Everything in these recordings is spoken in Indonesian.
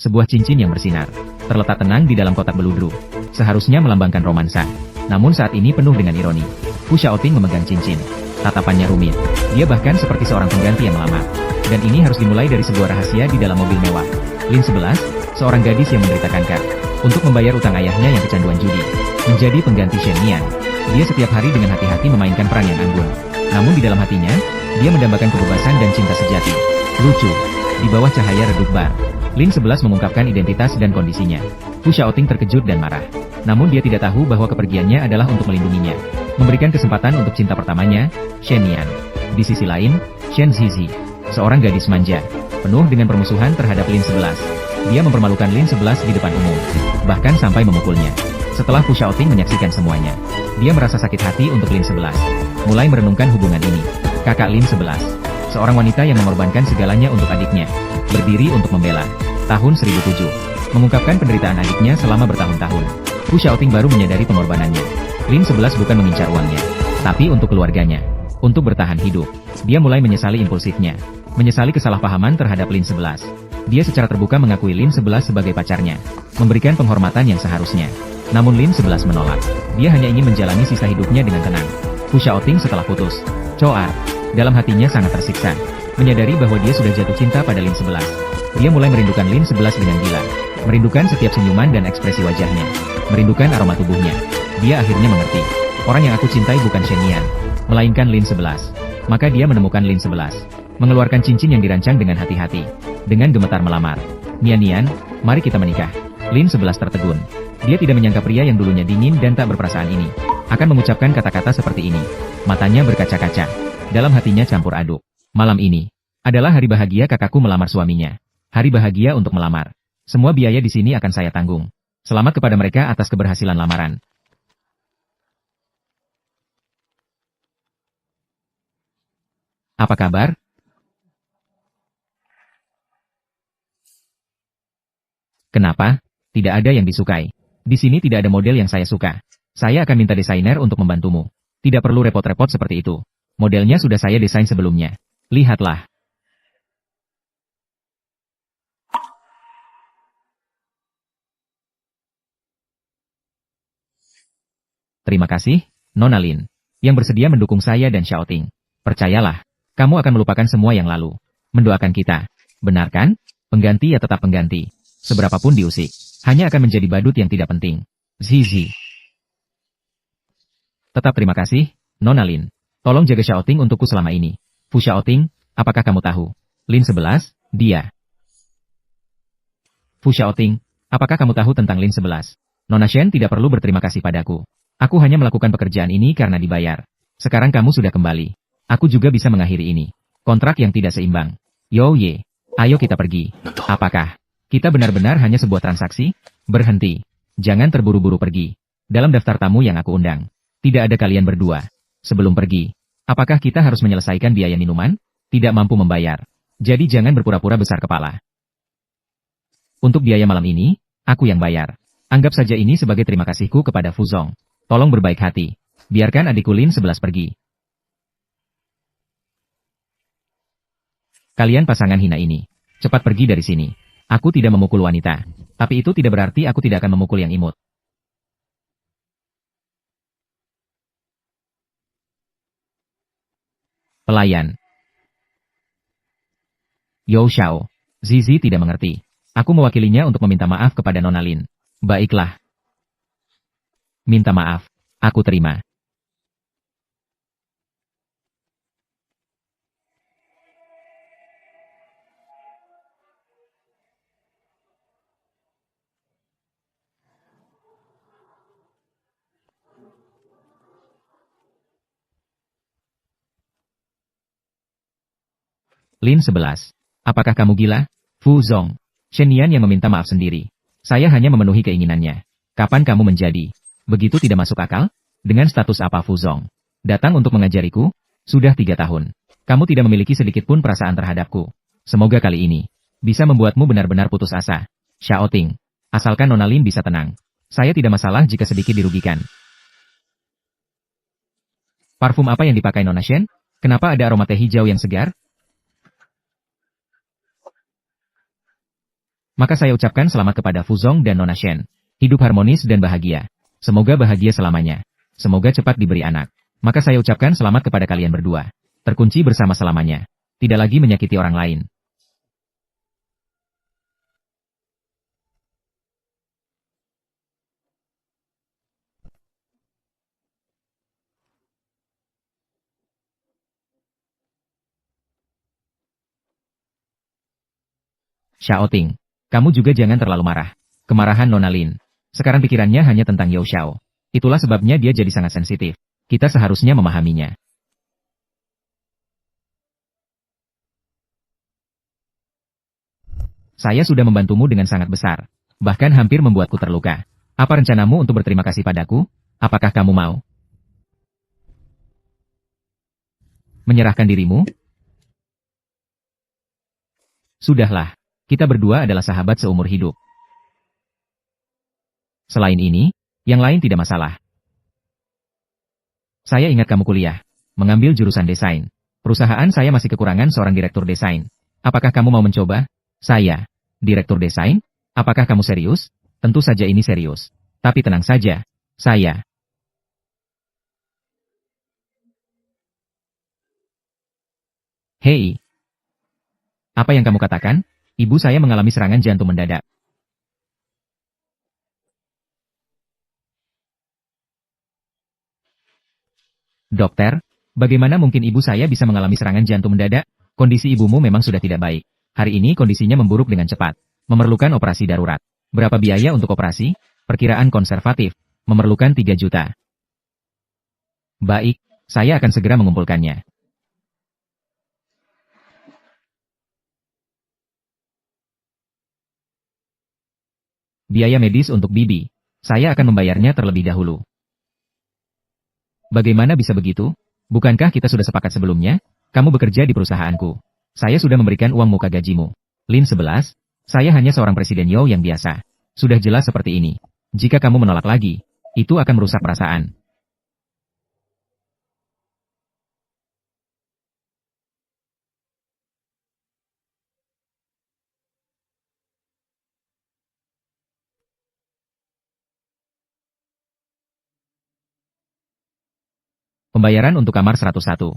Sebuah cincin yang bersinar, terletak tenang di dalam kotak beludru. Seharusnya melambangkan romansa. Namun saat ini penuh dengan ironi. Fu Xiaoting memegang cincin. Tatapannya rumit. Dia bahkan seperti seorang pengganti yang melamar. Dan ini harus dimulai dari sebuah rahasia di dalam mobil mewah. Lin 11, seorang gadis yang menderita kanker. Untuk membayar utang ayahnya yang kecanduan judi. Menjadi pengganti Shen Nian. Dia setiap hari dengan hati-hati memainkan peran yang anggun. Namun di dalam hatinya, dia mendambakan kebebasan dan cinta sejati. Lucu. Di bawah cahaya redup bar, Lin 11 mengungkapkan identitas dan kondisinya. Fu Xiaoting terkejut dan marah. Namun dia tidak tahu bahwa kepergiannya adalah untuk melindunginya. Memberikan kesempatan untuk cinta pertamanya, Shen Nian. Di sisi lain, Shen Zizi, seorang gadis manja, penuh dengan permusuhan terhadap Lin 11. Dia mempermalukan Lin 11 di depan umum, bahkan sampai memukulnya. Setelah Fu Xiaoting menyaksikan semuanya, dia merasa sakit hati untuk Lin 11. Mulai merenungkan hubungan ini. Kakak Lin 11, seorang wanita yang mengorbankan segalanya untuk adiknya, berdiri untuk membela. Tahun 1007, mengungkapkan penderitaan adiknya selama bertahun-tahun. Fu Xiaoting baru menyadari pengorbanannya. Lin 11 bukan mengincar uangnya, tapi untuk keluarganya. Untuk bertahan hidup, dia mulai menyesali impulsifnya. Menyesali kesalahpahaman terhadap Lin 11. Dia secara terbuka mengakui Lin 11 sebagai pacarnya, memberikan penghormatan yang seharusnya. Namun Lin 11 menolak. Dia hanya ingin menjalani sisa hidupnya dengan tenang. Fu Xiaoting setelah putus. Cho'ar, dalam hatinya sangat tersiksa. Menyadari bahwa dia sudah jatuh cinta pada Lin 11. Dia mulai merindukan Lin 11 dengan gila. Merindukan setiap senyuman dan ekspresi wajahnya. Merindukan aroma tubuhnya. Dia akhirnya mengerti. Orang yang aku cintai bukan Shen Nian, melainkan Lin 11. Maka dia menemukan Lin 11. Mengeluarkan cincin yang dirancang dengan hati-hati. Dengan gemetar melamar. Nian, mari kita menikah. Lin 11 tertegun. Dia tidak menyangka pria yang dulunya dingin dan tak berperasaan ini akan mengucapkan kata-kata seperti ini. Matanya berkaca-kaca. Dalam hatinya campur aduk. Malam ini adalah hari bahagia kakakku melamar suaminya. Hari bahagia untuk melamar. Semua biaya di sini akan saya tanggung. Selamat kepada mereka atas keberhasilan lamaran. Apa kabar? Kenapa? Tidak ada yang disukai. Di sini tidak ada model yang saya suka. Saya akan minta desainer untuk membantumu. Tidak perlu repot-repot seperti itu. Modelnya sudah saya desain sebelumnya. Lihatlah. Terima kasih, Nona Lin, yang bersedia mendukung saya dan Xiaoting. Percayalah, kamu akan melupakan semua yang lalu. Mendoakan kita. Benar kan? Pengganti ya tetap pengganti. Seberapapun diusik, hanya akan menjadi badut yang tidak penting. Zizi. Tetap terima kasih, Nona Lin. Tolong jaga Xiaoting untukku selama ini. Fu Xiaoting, apakah kamu tahu? Lin 11, dia. Fu Xiaoting, apakah kamu tahu tentang Lin 11? Nona Shen tidak perlu berterima kasih padaku. Aku hanya melakukan pekerjaan ini karena dibayar. Sekarang kamu sudah kembali. Aku juga bisa mengakhiri ini. Kontrak yang tidak seimbang. Yo ye, ayo kita pergi. Apakah kita benar-benar hanya sebuah transaksi? Berhenti. Jangan terburu-buru pergi. Dalam daftar tamu yang aku undang, tidak ada kalian berdua. Sebelum pergi, apakah kita harus menyelesaikan biaya minuman? Tidak mampu membayar. Jadi jangan berpura-pura besar kepala. Untuk biaya malam ini, aku yang bayar. Anggap saja ini sebagai terima kasihku kepada Fu Zong. Tolong berbaik hati. Biarkan adikku Lin 11 pergi. Kalian pasangan hina ini. Cepat pergi dari sini. Aku tidak memukul wanita. Tapi itu tidak berarti aku tidak akan memukul yang imut. Pelayan. Yo Xiao. Zizi tidak mengerti. Aku mewakilinya untuk meminta maaf kepada Nona Lin. Baiklah. Minta maaf. Aku terima. Lin 11. Apakah kamu gila? Fu Zong. Shen Nian yang meminta maaf sendiri. Saya hanya memenuhi keinginannya. Kapan kamu menjadi begitu tidak masuk akal? Dengan status apa Fu Zong? Datang untuk mengajariku? Sudah 3 tahun. Kamu tidak memiliki sedikit pun perasaan terhadapku. Semoga kali ini bisa membuatmu benar-benar putus asa. Xiaoting. Asalkan Nona Lin bisa tenang. Saya tidak masalah jika sedikit dirugikan. Parfum apa yang dipakai Nona Shen? Kenapa ada aroma teh hijau yang segar? Maka saya ucapkan selamat kepada Fuzong dan Nona Shen. Hidup harmonis dan bahagia. Semoga bahagia selamanya. Semoga cepat diberi anak. Maka saya ucapkan selamat kepada kalian berdua. Terkunci bersama selamanya. Tidak lagi menyakiti orang lain. Xiaoting, kamu juga jangan terlalu marah. Kemarahan Nona Lin. Sekarang pikirannya hanya tentang Yao Xiao. Itulah sebabnya dia jadi sangat sensitif. Kita seharusnya memahaminya. Saya sudah membantumu dengan sangat besar. Bahkan hampir membuatku terluka. Apa rencanamu untuk berterima kasih padaku? Apakah kamu mau menyerahkan dirimu? Sudahlah. Kita berdua adalah sahabat seumur hidup. Selain ini, yang lain tidak masalah. Saya ingat kamu kuliah, mengambil jurusan desain. Perusahaan saya masih kekurangan seorang direktur desain. Apakah kamu mau mencoba? Saya, direktur desain? Apakah kamu serius? Tentu saja ini serius. Tapi tenang saja, saya. Hei, apa yang kamu katakan? Ibu saya mengalami serangan jantung mendadak. Dokter, bagaimana mungkin ibu saya bisa mengalami serangan jantung mendadak? Kondisi ibumu memang sudah tidak baik. Hari ini kondisinya memburuk dengan cepat. Memerlukan operasi darurat. Berapa biaya untuk operasi? Perkiraan konservatif. Memerlukan 3 juta. Baik, saya akan segera mengumpulkannya. Biaya medis untuk Bibi. Saya akan membayarnya terlebih dahulu. Bagaimana bisa begitu? Bukankah kita sudah sepakat sebelumnya? Kamu bekerja di perusahaanku. Saya sudah memberikan uang muka gajimu. Lin 11, saya hanya seorang presiden Yo yang biasa. Sudah jelas seperti ini. Jika kamu menolak lagi, itu akan merusak perasaan. Pembayaran untuk kamar 101.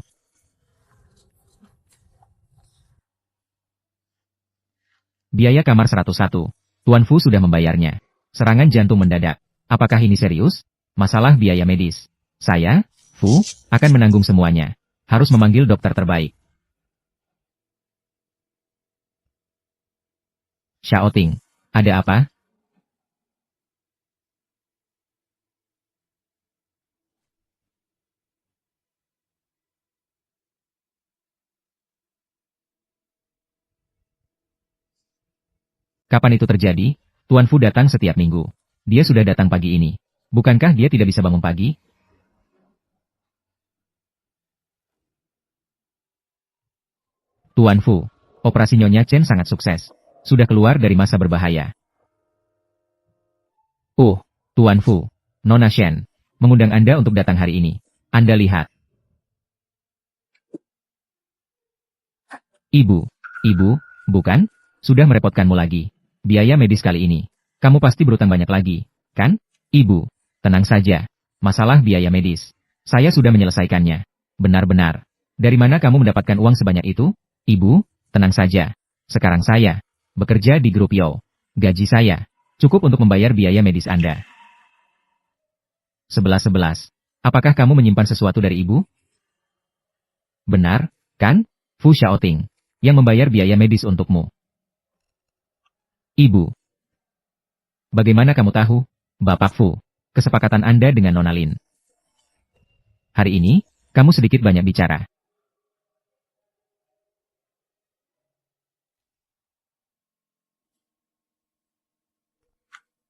Biaya kamar 101. Tuan Fu sudah membayarnya. Serangan jantung mendadak. Apakah ini serius? Masalah biaya medis. Saya, Fu, akan menanggung semuanya. Harus memanggil dokter terbaik. Xiaoting, ada apa? Kapan itu terjadi? Tuan Fu datang setiap minggu. Dia sudah datang pagi ini. Bukankah dia tidak bisa bangun pagi? Tuan Fu, operasi Nyonya Chen sangat sukses. Sudah keluar dari masa berbahaya. Tuan Fu, Nona Shen, mengundang Anda untuk datang hari ini. Anda lihat. Ibu, bukan? Sudah merepotkanmu lagi. Biaya medis kali ini. Kamu pasti berutang banyak lagi, kan? Ibu, tenang saja. Masalah biaya medis. Saya sudah menyelesaikannya. Benar-benar. Dari mana kamu mendapatkan uang sebanyak itu? Ibu, tenang saja. Sekarang saya bekerja di grup Yo. Gaji saya cukup untuk membayar biaya medis Anda. 11-11. Apakah kamu menyimpan sesuatu dari ibu? Benar, kan? Fu Xiaoting, yang membayar biaya medis untukmu. Ibu. Bagaimana kamu tahu? Bapak Fu, kesepakatan Anda dengan Nona Lin. Hari ini, kamu sedikit banyak bicara.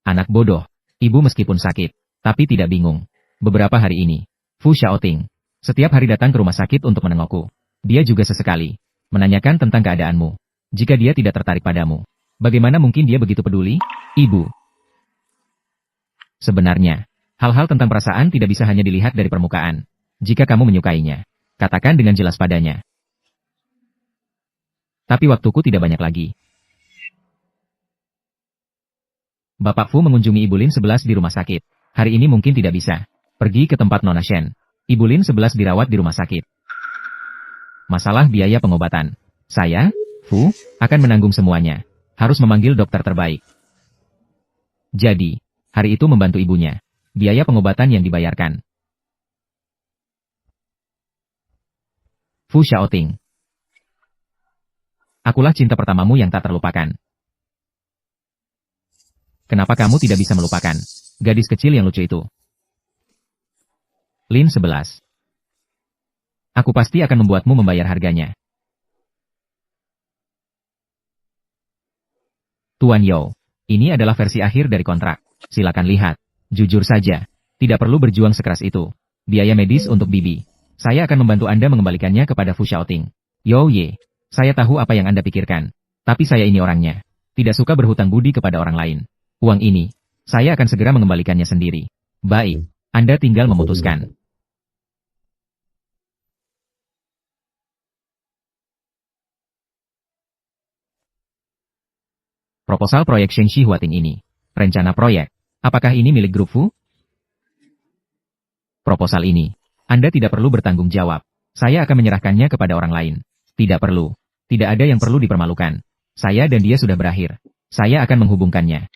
Anak bodoh. Ibu meskipun sakit, tapi tidak bingung. Beberapa hari ini, Fu Xiaoting setiap hari datang ke rumah sakit untuk menengokku. Dia juga sesekali menanyakan tentang keadaanmu. Jika dia tidak tertarik padamu, bagaimana mungkin dia begitu peduli? Ibu. Sebenarnya, hal-hal tentang perasaan tidak bisa hanya dilihat dari permukaan. Jika kamu menyukainya, katakan dengan jelas padanya. Tapi waktuku tidak banyak lagi. Bapak Fu mengunjungi Ibu Lin 11 di rumah sakit. Hari ini mungkin tidak bisa. Pergi ke tempat Nona Shen. Ibu Lin 11 dirawat di rumah sakit. Masalah biaya pengobatan. Saya, Fu, akan menanggung semuanya. Harus memanggil dokter terbaik. Jadi, hari itu membantu ibunya. Biaya pengobatan yang dibayarkan. Fu Xiaoting. Akulah cinta pertamamu yang tak terlupakan. Kenapa kamu tidak bisa melupakan gadis kecil yang lucu itu? Lin 11. Aku pasti akan membuatmu membayar harganya. Tuan Yao, ini adalah versi akhir dari kontrak. Silakan lihat. Jujur saja, tidak perlu berjuang sekeras itu. Biaya medis untuk Bibi. Saya akan membantu Anda mengembalikannya kepada Fu Xiaoting. Yo Ye, saya tahu apa yang Anda pikirkan. Tapi saya ini orangnya. Tidak suka berhutang budi kepada orang lain. Uang ini, saya akan segera mengembalikannya sendiri. Baik, Anda tinggal memutuskan. Proposal proyek Shengxi Huating ini. Rencana proyek. Apakah ini milik grup Fu? Proposal ini. Anda tidak perlu bertanggung jawab. Saya akan menyerahkannya kepada orang lain. Tidak perlu. Tidak ada yang perlu dipermalukan. Saya dan dia sudah berakhir. Saya akan menghubungkannya.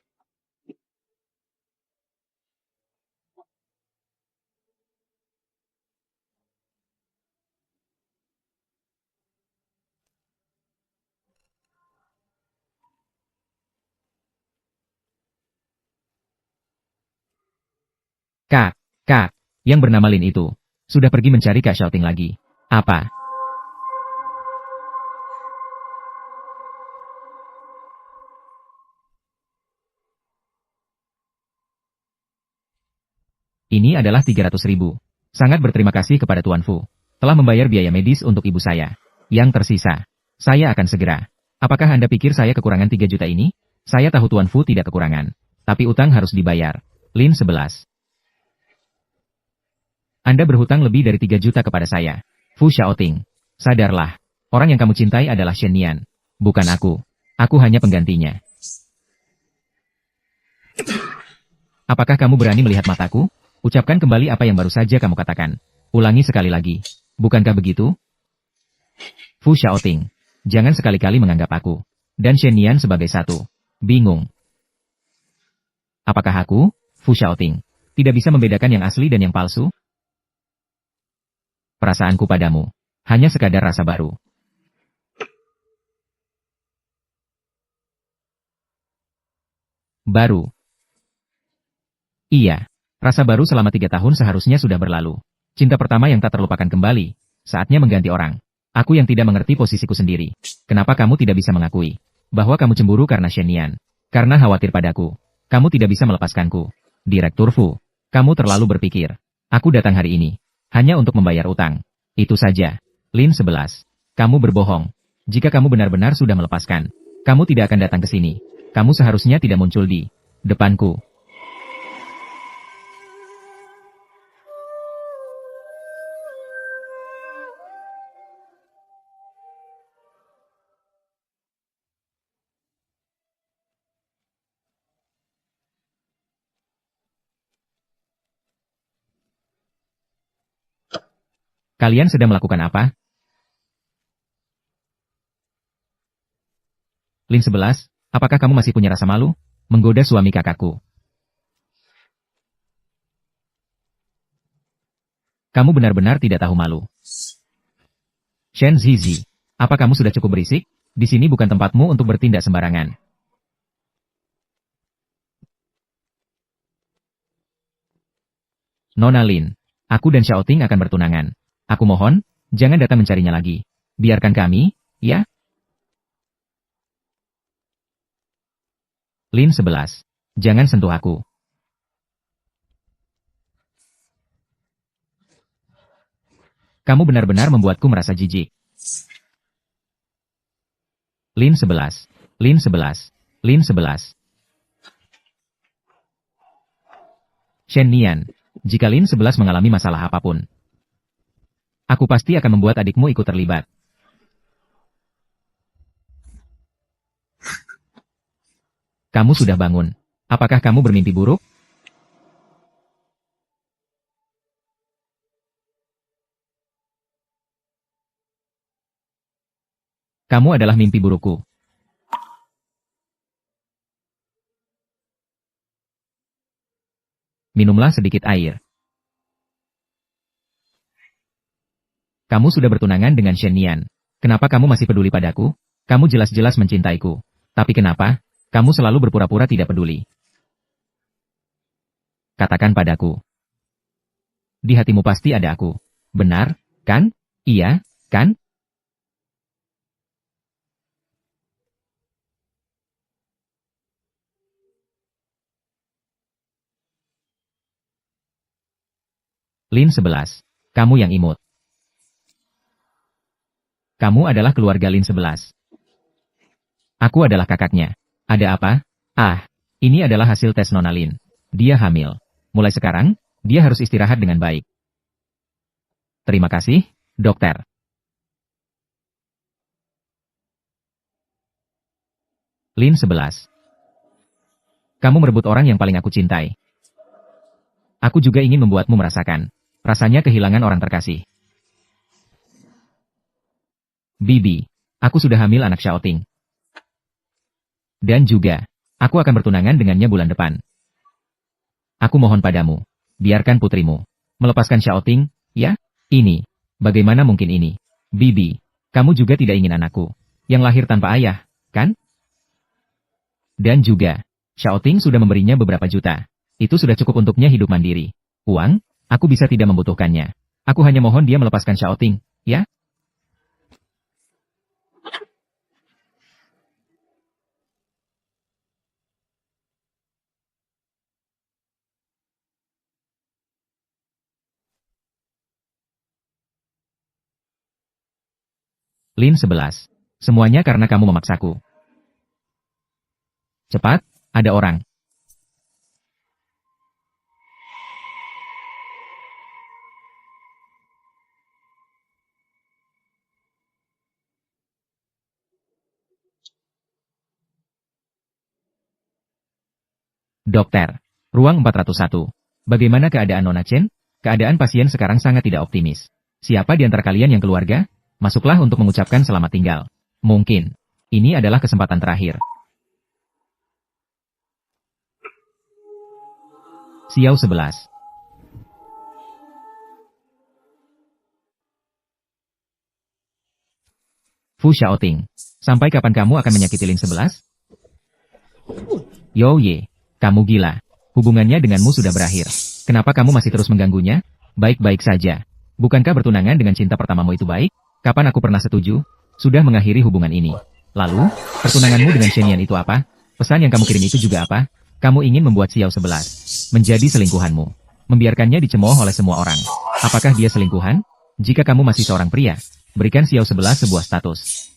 Kak, yang bernama Lin itu, sudah pergi mencari Kak Xiaoting lagi. Apa? Ini adalah 300.000. Sangat berterima kasih kepada Tuan Fu. Telah membayar biaya medis untuk ibu saya. Yang tersisa, saya akan segera. Apakah Anda pikir saya kekurangan 3 juta ini? Saya tahu Tuan Fu tidak kekurangan. Tapi utang harus dibayar. Lin 11. Anda berhutang lebih dari 3 juta kepada saya. Fu Xiaoting. Sadarlah. Orang yang kamu cintai adalah Shen Nian. Bukan aku. Aku hanya penggantinya. Apakah kamu berani melihat mataku? Ucapkan kembali apa yang baru saja kamu katakan. Ulangi sekali lagi. Bukankah begitu? Fu Xiaoting. Jangan sekali-kali menganggap aku dan Shen Nian sebagai satu. Bingung. Apakah aku, Fu Xiaoting, tidak bisa membedakan yang asli dan yang palsu? Perasaanku padamu hanya sekadar rasa baru. Baru. Iya. Rasa baru selama 3 tahun seharusnya sudah berlalu. Cinta pertama yang tak terlupakan kembali. Saatnya mengganti orang. Aku yang tidak mengerti posisiku sendiri. Kenapa kamu tidak bisa mengakui bahwa kamu cemburu karena Shen Nian? Karena khawatir padaku. Kamu tidak bisa melepaskanku. Direktur Fu, kamu terlalu berpikir. Aku datang hari ini hanya untuk membayar utang. Itu saja. Lin 11. Kamu berbohong. Jika kamu benar-benar sudah melepaskan, kamu tidak akan datang ke sini. Kamu seharusnya tidak muncul di depanku. Kalian sedang melakukan apa? Lin 11, apakah kamu masih punya rasa malu? Menggoda suami kakakku. Kamu benar-benar tidak tahu malu. Shen Zizi, apa kamu sudah cukup berisik? Di sini bukan tempatmu untuk bertindak sembarangan. Nona Lin, aku dan Xiaoting akan bertunangan. Aku mohon, jangan datang mencarinya lagi. Biarkan kami, ya? Lin 11. Jangan sentuh aku. Kamu benar-benar membuatku merasa jijik. Lin 11. Lin 11. Lin 11. Shen Nian, jika Lin 11 mengalami masalah apapun, aku pasti akan membuat adikmu ikut terlibat. Kamu sudah bangun. Apakah kamu bermimpi buruk? Kamu adalah mimpi burukku. Minumlah sedikit air. Kamu sudah bertunangan dengan Shen Nian. Kenapa kamu masih peduli padaku? Kamu jelas-jelas mencintaiku. Tapi kenapa? Kamu selalu berpura-pura tidak peduli. Katakan padaku. Di hatimu pasti ada aku. Benar, kan? Iya, kan? Lin 11. Kamu yang imut. Kamu adalah keluarga Lin 11. Aku adalah kakaknya. Ada apa? Ah, ini adalah hasil tes Nona Lin. Dia hamil. Mulai sekarang, dia harus istirahat dengan baik. Terima kasih, dokter. Lin 11. Kamu merebut orang yang paling aku cintai. Aku juga ingin membuatmu merasakan. Rasanya kehilangan orang terkasih. Bibi, aku sudah hamil anak Xiaoting. Dan juga, aku akan bertunangan dengannya bulan depan. Aku mohon padamu, biarkan putrimu melepaskan Xiaoting, ya? Ini, bagaimana mungkin ini? Bibi, kamu juga tidak ingin anakku yang lahir tanpa ayah, kan? Dan juga, Xiaoting sudah memberinya beberapa juta. Itu sudah cukup untuknya hidup mandiri. Uang, aku bisa tidak membutuhkannya. Aku hanya mohon dia melepaskan Xiaoting, ya? Lin 11. Semuanya karena kamu memaksaku. Cepat, ada orang. Dokter, ruang 401. Bagaimana keadaan Nona Chen? Keadaan pasien sekarang sangat tidak optimis. Siapa di antara kalian yang keluarga? Masuklah untuk mengucapkan selamat tinggal. Mungkin, ini adalah kesempatan terakhir. Xiao 11. Fu Xiaoting. Sampai kapan kamu akan menyakiti Lin 11? Yo Ye, kamu gila. Hubungannya denganmu sudah berakhir. Kenapa kamu masih terus mengganggunya? Baik-baik saja. Bukankah bertunangan dengan cinta pertamamu itu baik? Kapan aku pernah setuju? Sudah mengakhiri hubungan ini. Lalu, pertunanganmu dengan Shenian itu apa? Pesan yang kamu kirim itu juga apa? Kamu ingin membuat Xiao 11 menjadi selingkuhanmu. Membiarkannya dicemooh oleh semua orang. Apakah dia selingkuhan? Jika kamu masih seorang pria, berikan Xiao 11 sebuah status.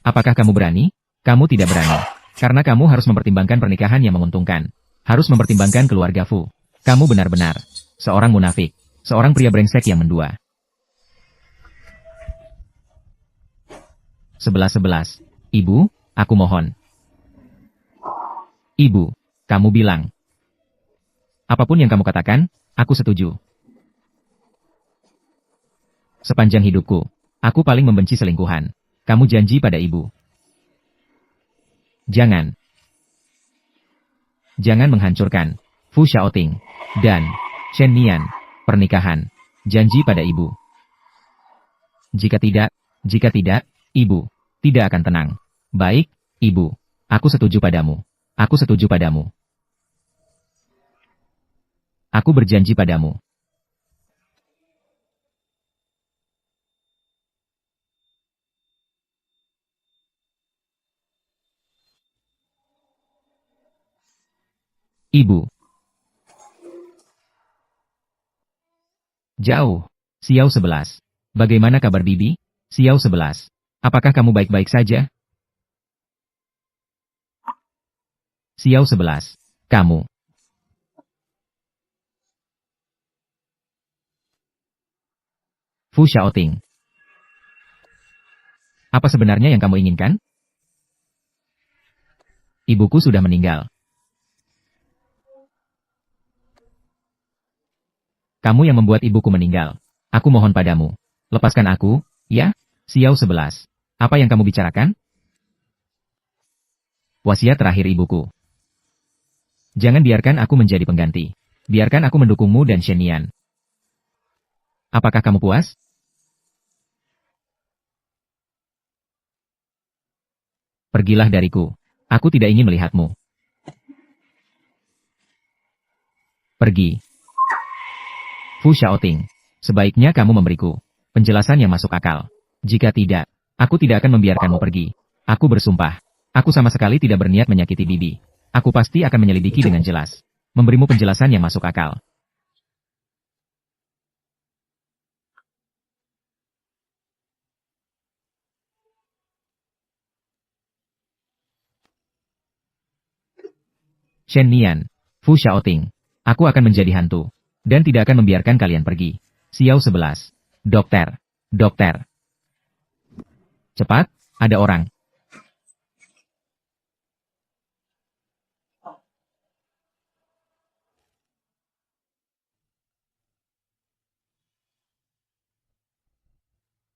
Apakah kamu berani? Kamu tidak berani. Karena kamu harus mempertimbangkan pernikahan yang menguntungkan. Harus mempertimbangkan keluarga Fu. Kamu benar-benar seorang munafik. Seorang pria brengsek yang mendua. 11-11. Ibu, aku mohon. Ibu, kamu bilang. Apapun yang kamu katakan, aku setuju. Sepanjang hidupku, aku paling membenci selingkuhan. Kamu janji pada ibu. Jangan. Jangan menghancurkan Fu Xiaoting dan Shen Nian pernikahan. Janji pada ibu. Jika tidak, ibu tidak akan tenang. Baik, ibu. Aku setuju padamu. Aku setuju padamu. Aku berjanji padamu. Ibu. Jauh. Xiao 11. Bagaimana kabar bibi? Xiao 11. Apakah kamu baik-baik saja? Xiao 11. Kamu. Fu Xiaoting. Apa sebenarnya yang kamu inginkan? Ibuku sudah meninggal. Kamu yang membuat ibuku meninggal. Aku mohon padamu. Lepaskan aku, ya? Xiao 11. Apa yang kamu bicarakan? Wasiat terakhir ibuku. Jangan biarkan aku menjadi pengganti. Biarkan aku mendukungmu dan Shen Nian. Apakah kamu puas? Pergilah dariku. Aku tidak ingin melihatmu. Pergi. Fu Xiaoting. Sebaiknya kamu memberiku penjelasan yang masuk akal. Jika tidak, aku tidak akan membiarkanmu pergi. Aku bersumpah. Aku sama sekali tidak berniat menyakiti bibi. Aku pasti akan menyelidiki dengan jelas. Memberimu penjelasan yang masuk akal. Shen Nian, Fu Xiaoting. Aku akan menjadi hantu. Dan tidak akan membiarkan kalian pergi. Xiao 11. Dokter. Dokter. Cepat, ada orang.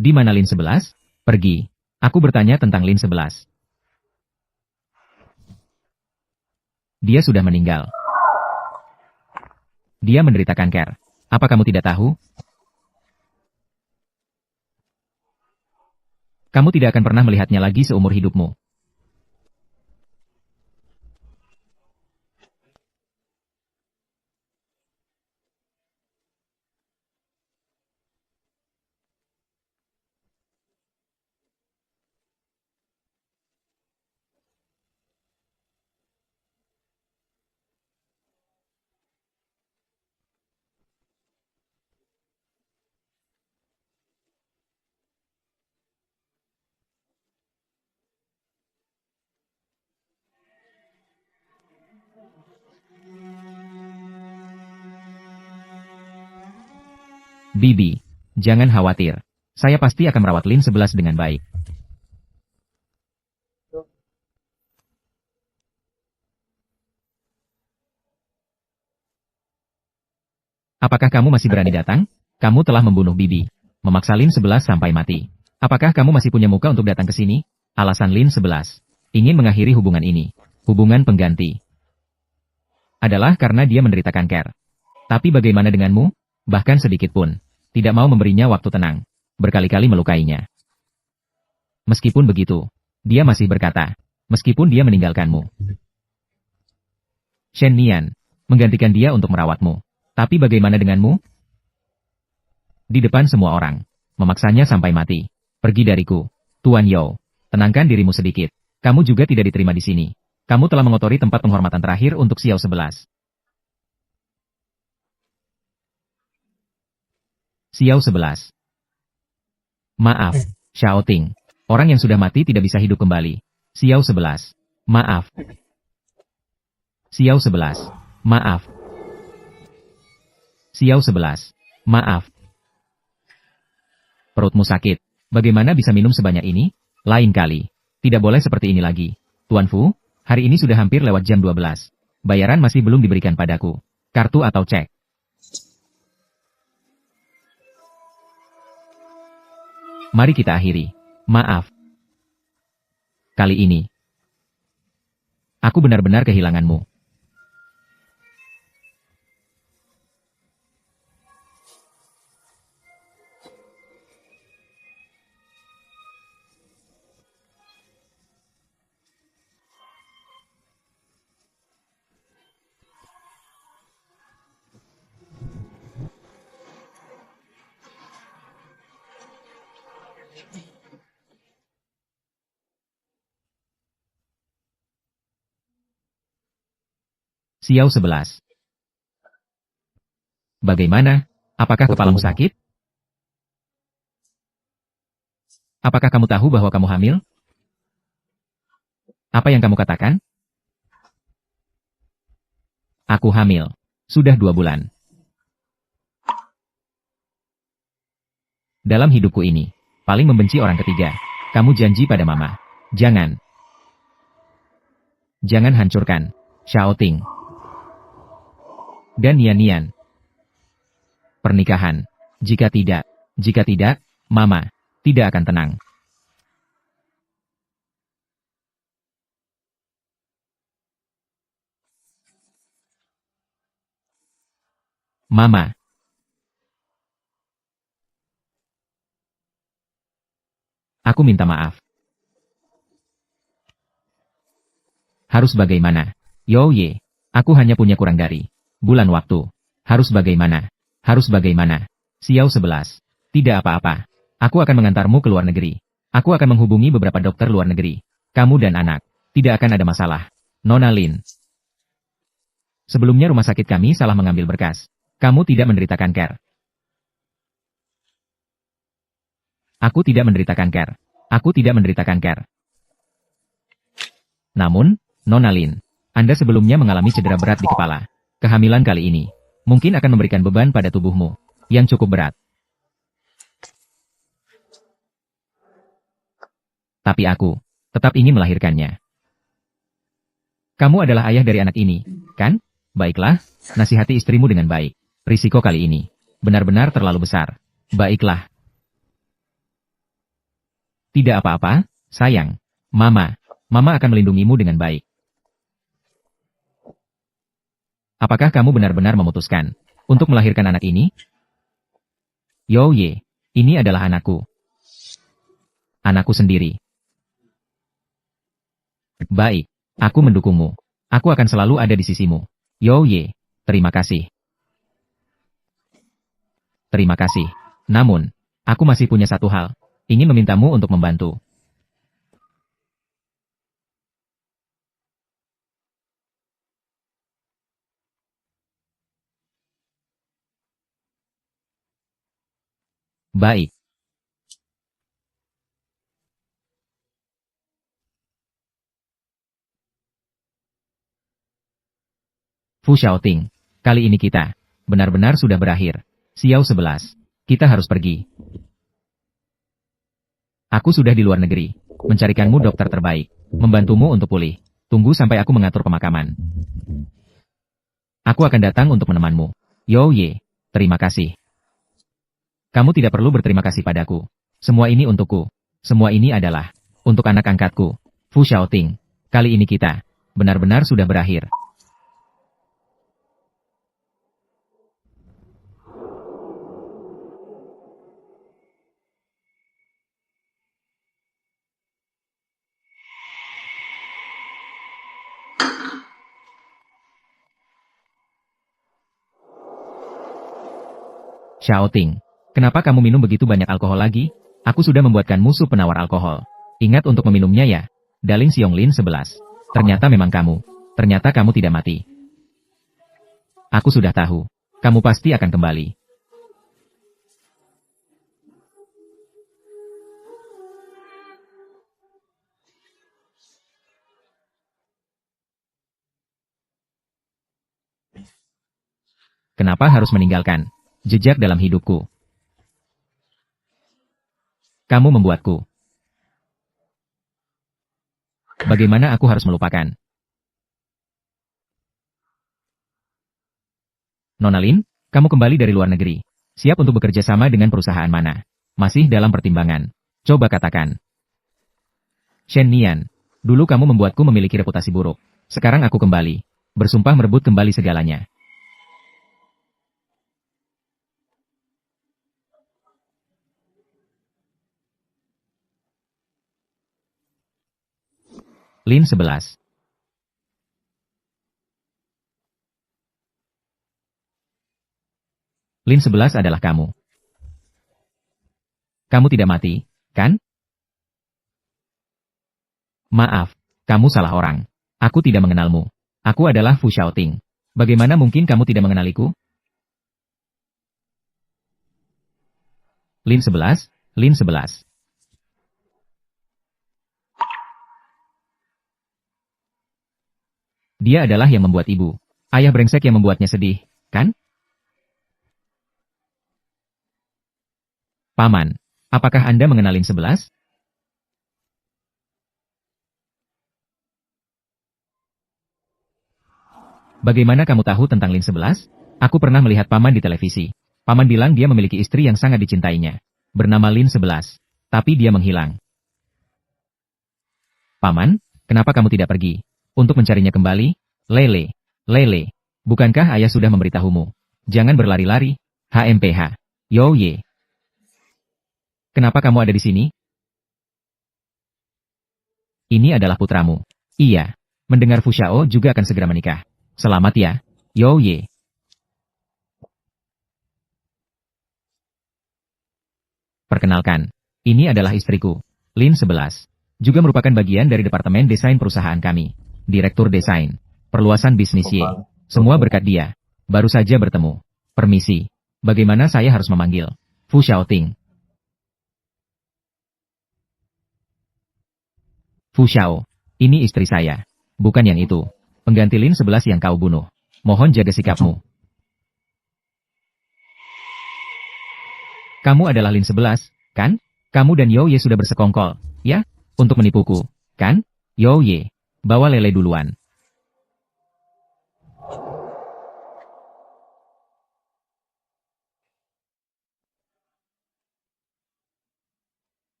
Di mana Lin 11? Pergi. Aku bertanya tentang Lin 11. Dia sudah meninggal. Dia menderita kanker. Apa kamu tidak tahu? Kamu tidak akan pernah melihatnya lagi seumur hidupmu. Bibi, jangan khawatir. Saya pasti akan merawat Lin 11 dengan baik. Apakah kamu masih berani datang? Kamu telah membunuh Bibi. Memaksa Lin 11 sampai mati. Apakah kamu masih punya muka untuk datang ke sini? Alasan Lin 11. Ingin mengakhiri hubungan ini. Hubungan pengganti. Adalah karena dia menderita kanker. Tapi bagaimana denganmu? Bahkan sedikit pun. Tidak mau memberinya waktu tenang. Berkali-kali melukainya. Meskipun begitu, dia masih berkata, meskipun dia meninggalkanmu. Shen Nian, menggantikan dia untuk merawatmu. Tapi bagaimana denganmu? Di depan semua orang. Memaksanya sampai mati. Pergi dariku. Tuan Yao, tenangkan dirimu sedikit. Kamu juga tidak diterima di sini. Kamu telah mengotori tempat penghormatan terakhir untuk Xiao 11. Xiao 11. Maaf, Xiaoting. Orang yang sudah mati tidak bisa hidup kembali. Xiao 11. Maaf. Xiao 11. Maaf. Xiao 11. Maaf. Perutmu sakit. Bagaimana bisa minum sebanyak ini? Lain kali. Tidak boleh seperti ini lagi. Tuan Fu, hari ini sudah hampir lewat jam 12. Bayaran masih belum diberikan padaku. Kartu atau cek? Mari kita akhiri. Maaf. Kali ini, aku benar-benar kehilanganmu. Xiao 11. Bagaimana? Apakah kepalamu sakit? Apakah kamu tahu bahwa kamu hamil? Apa yang kamu katakan? Aku hamil. Sudah 2 bulan. Dalam hidupku ini, paling membenci orang ketiga. Kamu janji pada mama. Jangan. Jangan hancurkan. Xiaoting. Dan Nian Nian. Pernikahan. Jika tidak, Mama tidak akan tenang. Mama, aku minta maaf. Harus bagaimana? Ye, aku hanya punya kurang dari bulan waktu. Harus bagaimana? Xiao 11. Tidak apa-apa. Aku akan mengantarmu ke luar negeri. Aku akan menghubungi beberapa dokter luar negeri. Kamu dan anak tidak akan ada masalah. Nona Lin. Sebelumnya rumah sakit kami salah mengambil berkas. Kamu tidak menderita kanker. Aku tidak menderita kanker. Namun, Nona Lin, Anda sebelumnya mengalami cedera berat di kepala. Kehamilan kali ini mungkin akan memberikan beban pada tubuhmu yang cukup berat. Tapi aku tetap ingin melahirkannya. Kamu adalah ayah dari anak ini, kan? Baiklah, nasihati istrimu dengan baik. Risiko kali ini benar-benar terlalu besar. Baiklah. Tidak apa-apa, sayang. Mama akan melindungimu dengan baik. Apakah kamu benar-benar memutuskan untuk melahirkan anak ini? Ye, ini adalah anakku. Anakku sendiri. Baik, aku mendukungmu. Aku akan selalu ada di sisimu. Ye, terima kasih. Terima kasih. Namun, aku masih punya satu hal. Ingin memintamu untuk membantu. Baik. Fu Xiaoting, kali ini kita benar-benar sudah berakhir. Xiao 11. Kita harus pergi. Aku sudah di luar negeri, mencarikanmu dokter terbaik, membantumu untuk pulih. Tunggu sampai aku mengatur pemakaman. Aku akan datang untuk menemanmu. Ye, terima kasih. Kamu tidak perlu berterima kasih padaku. Semua ini untukku. Semua ini adalah untuk anak angkatku. Fu Xiaoting, kali ini kita benar-benar sudah berakhir. Xiaoting, kenapa kamu minum begitu banyak alkohol lagi? Aku sudah membuatkan musuh penawar alkohol. Ingat untuk meminumnya ya. Daling Xionglin 11. Ternyata memang kamu. Ternyata kamu tidak mati. Aku sudah tahu. Kamu pasti akan kembali. Kenapa harus meninggalkan jejak dalam hidupku? Kamu membuatku. Bagaimana aku harus melupakan? Nona Lin, kamu kembali dari luar negeri. Siap untuk bekerja sama dengan perusahaan mana? Masih dalam pertimbangan. Coba katakan. Shen Nian, dulu kamu membuatku memiliki reputasi buruk. Sekarang aku kembali. Bersumpah merebut kembali segalanya. Lin 11. Lin 11 adalah kamu. Kamu tidak mati, kan? Maaf, kamu salah orang. Aku tidak mengenalmu. Aku adalah Fu Xiaoting. Bagaimana mungkin kamu tidak mengenaliku? Lin 11, Lin 11. Dia adalah yang membuat ibu. Ayah brengsek yang membuatnya sedih, kan? Paman, apakah Anda mengenal Lin 11? Bagaimana kamu tahu tentang Lin 11? Aku pernah melihat Paman di televisi. Paman bilang dia memiliki istri yang sangat dicintainya. Bernama Lin 11. Tapi dia menghilang. Paman, kenapa kamu tidak pergi? Untuk mencarinya kembali? Lele. Lele. Bukankah ayah sudah memberitahumu? Jangan berlari-lari. HMPH. Yo ye. Kenapa kamu ada di sini? Ini adalah putramu. Iya. Mendengar Fu Xiao juga akan segera menikah. Selamat ya. Yo ye. Perkenalkan. Ini adalah istriku. Lin 11. Juga merupakan bagian dari Departemen Desain perusahaan kami. Direktur Desain. Perluasan bisnis Y. Semua berkat dia. Baru saja bertemu. Permisi. Bagaimana saya harus memanggil? Fu Xiaoting. Fu Xiao. Ini istri saya. Bukan yang itu. Pengganti Lin 11 yang kau bunuh. Mohon jaga sikapmu. Kamu adalah Lin 11, kan? Kamu dan Yo Ye sudah bersekongkol, ya? Untuk menipuku, kan? Yo Ye. Bawa Lele duluan.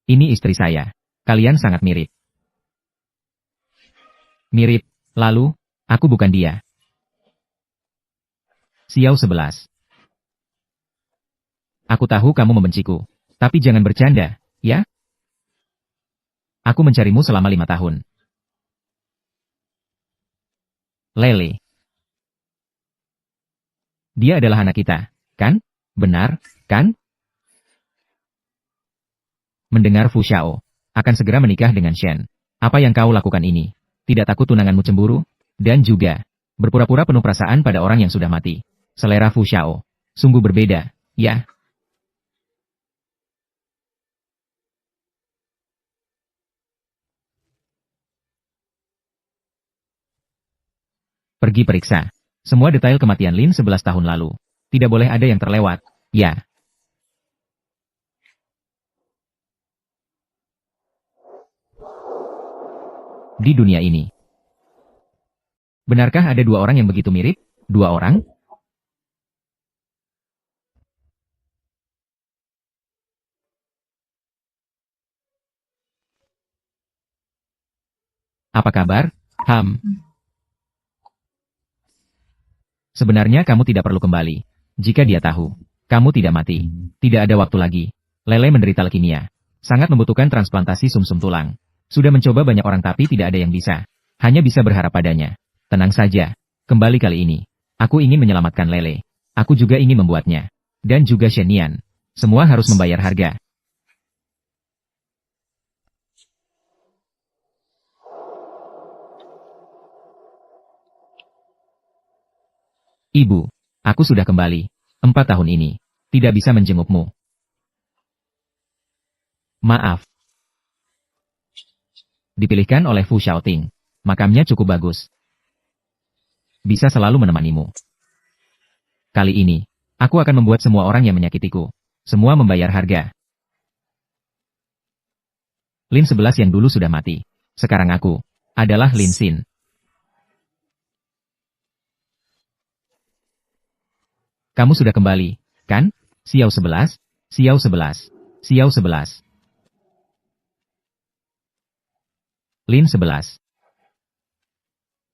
Ini istri saya. Kalian sangat mirip. Mirip, lalu, aku bukan dia. Xiao 11. Aku tahu kamu membenciku. Tapi jangan bercanda, ya? Aku mencarimu selama 5 tahun. Lele. Dia adalah anak kita, kan? Benar, kan? Mendengar Fu Xiao akan segera menikah dengan Shen. Apa yang kau lakukan ini? Tidak takut tunanganmu cemburu? Dan juga, berpura-pura penuh perasaan pada orang yang sudah mati. Selera Fu Xiao sungguh berbeda, ya? Pergi periksa semua detail kematian Lin 11 tahun lalu. Tidak boleh ada yang terlewat, ya. Di dunia ini. Benarkah ada 2 orang yang begitu mirip? 2 orang? Apa kabar? Sebenarnya kamu tidak perlu kembali. Jika dia tahu, kamu tidak mati. Tidak ada waktu lagi. Lele menderita leukemia. Sangat membutuhkan transplantasi sumsum tulang. Sudah mencoba banyak orang tapi tidak ada yang bisa. Hanya bisa berharap padanya. Tenang saja. Kembali kali ini. Aku ingin menyelamatkan Lele. Aku juga ingin membuatnya. Dan juga Shenian. Semua harus membayar harga. Ibu, aku sudah kembali. 4 tahun ini. Tidak bisa menjengukmu. Maaf. Dipilihkan oleh Fu Xiaoting. Makamnya cukup bagus. Bisa selalu menemanimu. Kali ini, aku akan membuat semua orang yang menyakitiku. Semua membayar harga. Lin 11 yang dulu sudah mati. Sekarang aku adalah Lin Xin. Kamu sudah kembali, kan? Xiao 11, Xiao 11, Xiao 11. Lin 11.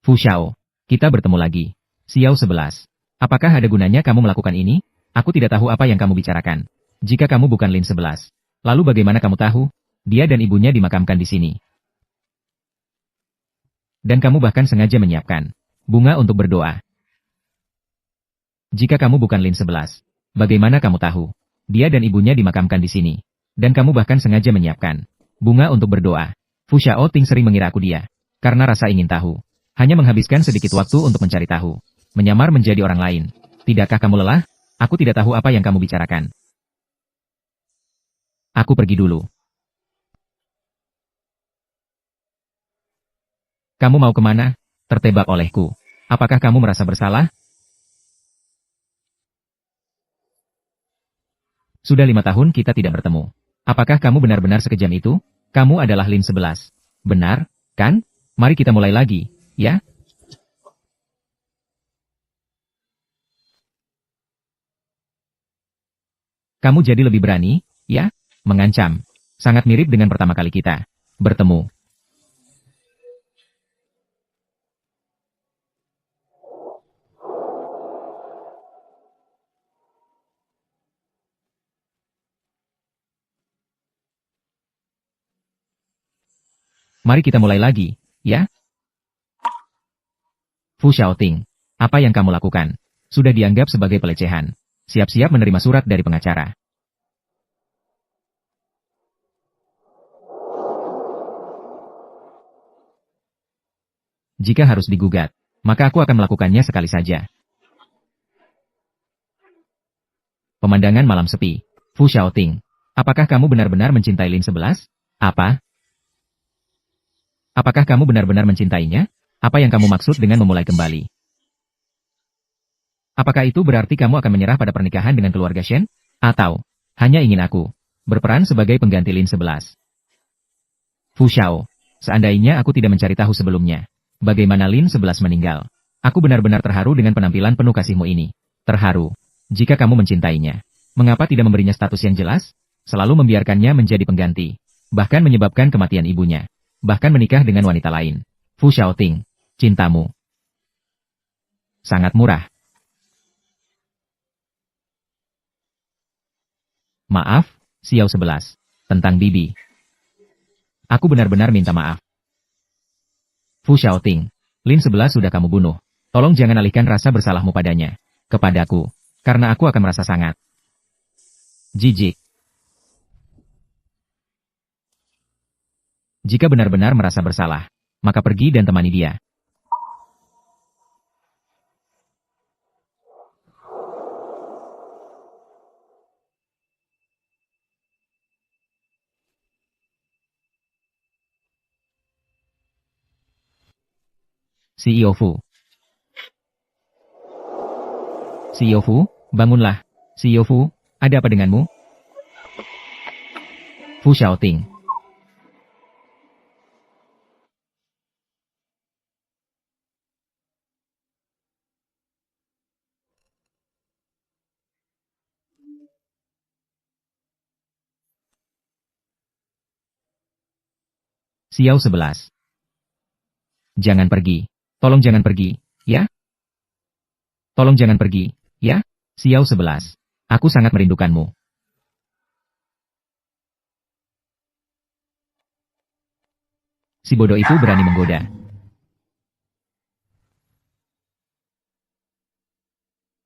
Fu Xiao, kita bertemu lagi. Xiao 11. Apakah ada gunanya kamu melakukan ini? Aku tidak tahu apa yang kamu bicarakan. Jika kamu bukan Lin 11, lalu bagaimana kamu tahu? Dia dan ibunya dimakamkan di sini. Dan kamu bahkan sengaja menyiapkan bunga untuk berdoa. Jika kamu bukan Lin 11, bagaimana kamu tahu? Dia dan ibunya dimakamkan di sini. Dan kamu bahkan sengaja menyiapkan bunga untuk berdoa. Fu Xiaoting sering mengira aku dia. Karena rasa ingin tahu. Hanya menghabiskan sedikit waktu untuk mencari tahu. Menyamar menjadi orang lain. Tidakkah kamu lelah? Aku tidak tahu apa yang kamu bicarakan. Aku pergi dulu. Kamu mau kemana? Tertebak olehku. Apakah kamu merasa bersalah? Sudah 5 tahun kita tidak bertemu. Apakah kamu benar-benar sekejam itu? Kamu adalah Lin 11. Benar, kan? Mari kita mulai lagi, ya? Kamu jadi lebih berani, ya? Mengancam. Sangat mirip dengan pertama kali kita bertemu. Mari kita mulai lagi, ya? Fu Xiaoting, apa yang kamu lakukan? Sudah dianggap sebagai pelecehan. Siap-siap menerima surat dari pengacara. Jika harus digugat, maka aku akan melakukannya sekali saja. Pemandangan malam sepi. Fu Xiaoting, apakah kamu benar-benar mencintai Lin 11? Apa? Apakah kamu benar-benar mencintainya? Apa yang kamu maksud dengan memulai kembali? Apakah itu berarti kamu akan menyerah pada pernikahan dengan keluarga Shen? Atau, hanya ingin aku berperan sebagai pengganti Lin 11? Fu Xiao, seandainya aku tidak mencari tahu sebelumnya, bagaimana Lin 11 meninggal. Aku benar-benar terharu dengan penampilan penuh kasihmu ini. Terharu. Jika kamu mencintainya, mengapa tidak memberinya status yang jelas? Selalu membiarkannya menjadi pengganti. Bahkan menyebabkan kematian ibunya. Bahkan menikah dengan wanita lain. Fu Xiaoting, cintamu sangat murah. Maaf, Xiao 11. Tentang Bibi. Aku benar-benar minta maaf. Fu Xiaoting, Lin 11 sudah kamu bunuh. Tolong jangan alihkan rasa bersalahmu padanya. Kepadaku. Karena aku akan merasa sangat jijik. Jika benar-benar merasa bersalah, maka pergi dan temani dia. CEO Fu. CEO Fu, bangunlah. CEO Fu, ada apa denganmu? Fu Xiaoting. Xiao 11. Jangan pergi. Tolong jangan pergi, ya? Tolong jangan pergi, ya? Xiao 11. Aku sangat merindukanmu. Si bodoh itu berani menggoda.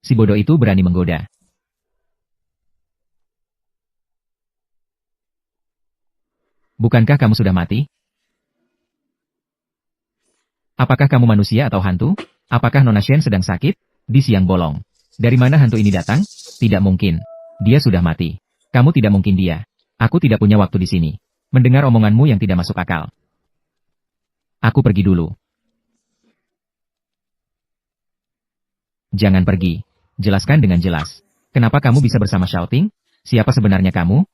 Si bodoh itu berani menggoda. Bukankah kamu sudah mati? Apakah kamu manusia atau hantu? Apakah Nona Shen sedang sakit? Di siang bolong. Dari mana hantu ini datang? Tidak mungkin. Dia sudah mati. Kamu tidak mungkin dia. Aku tidak punya waktu di sini. Mendengar omonganmu yang tidak masuk akal. Aku pergi dulu. Jangan pergi. Jelaskan dengan jelas. Kenapa kamu bisa bersama Xiaoting? Siapa sebenarnya kamu?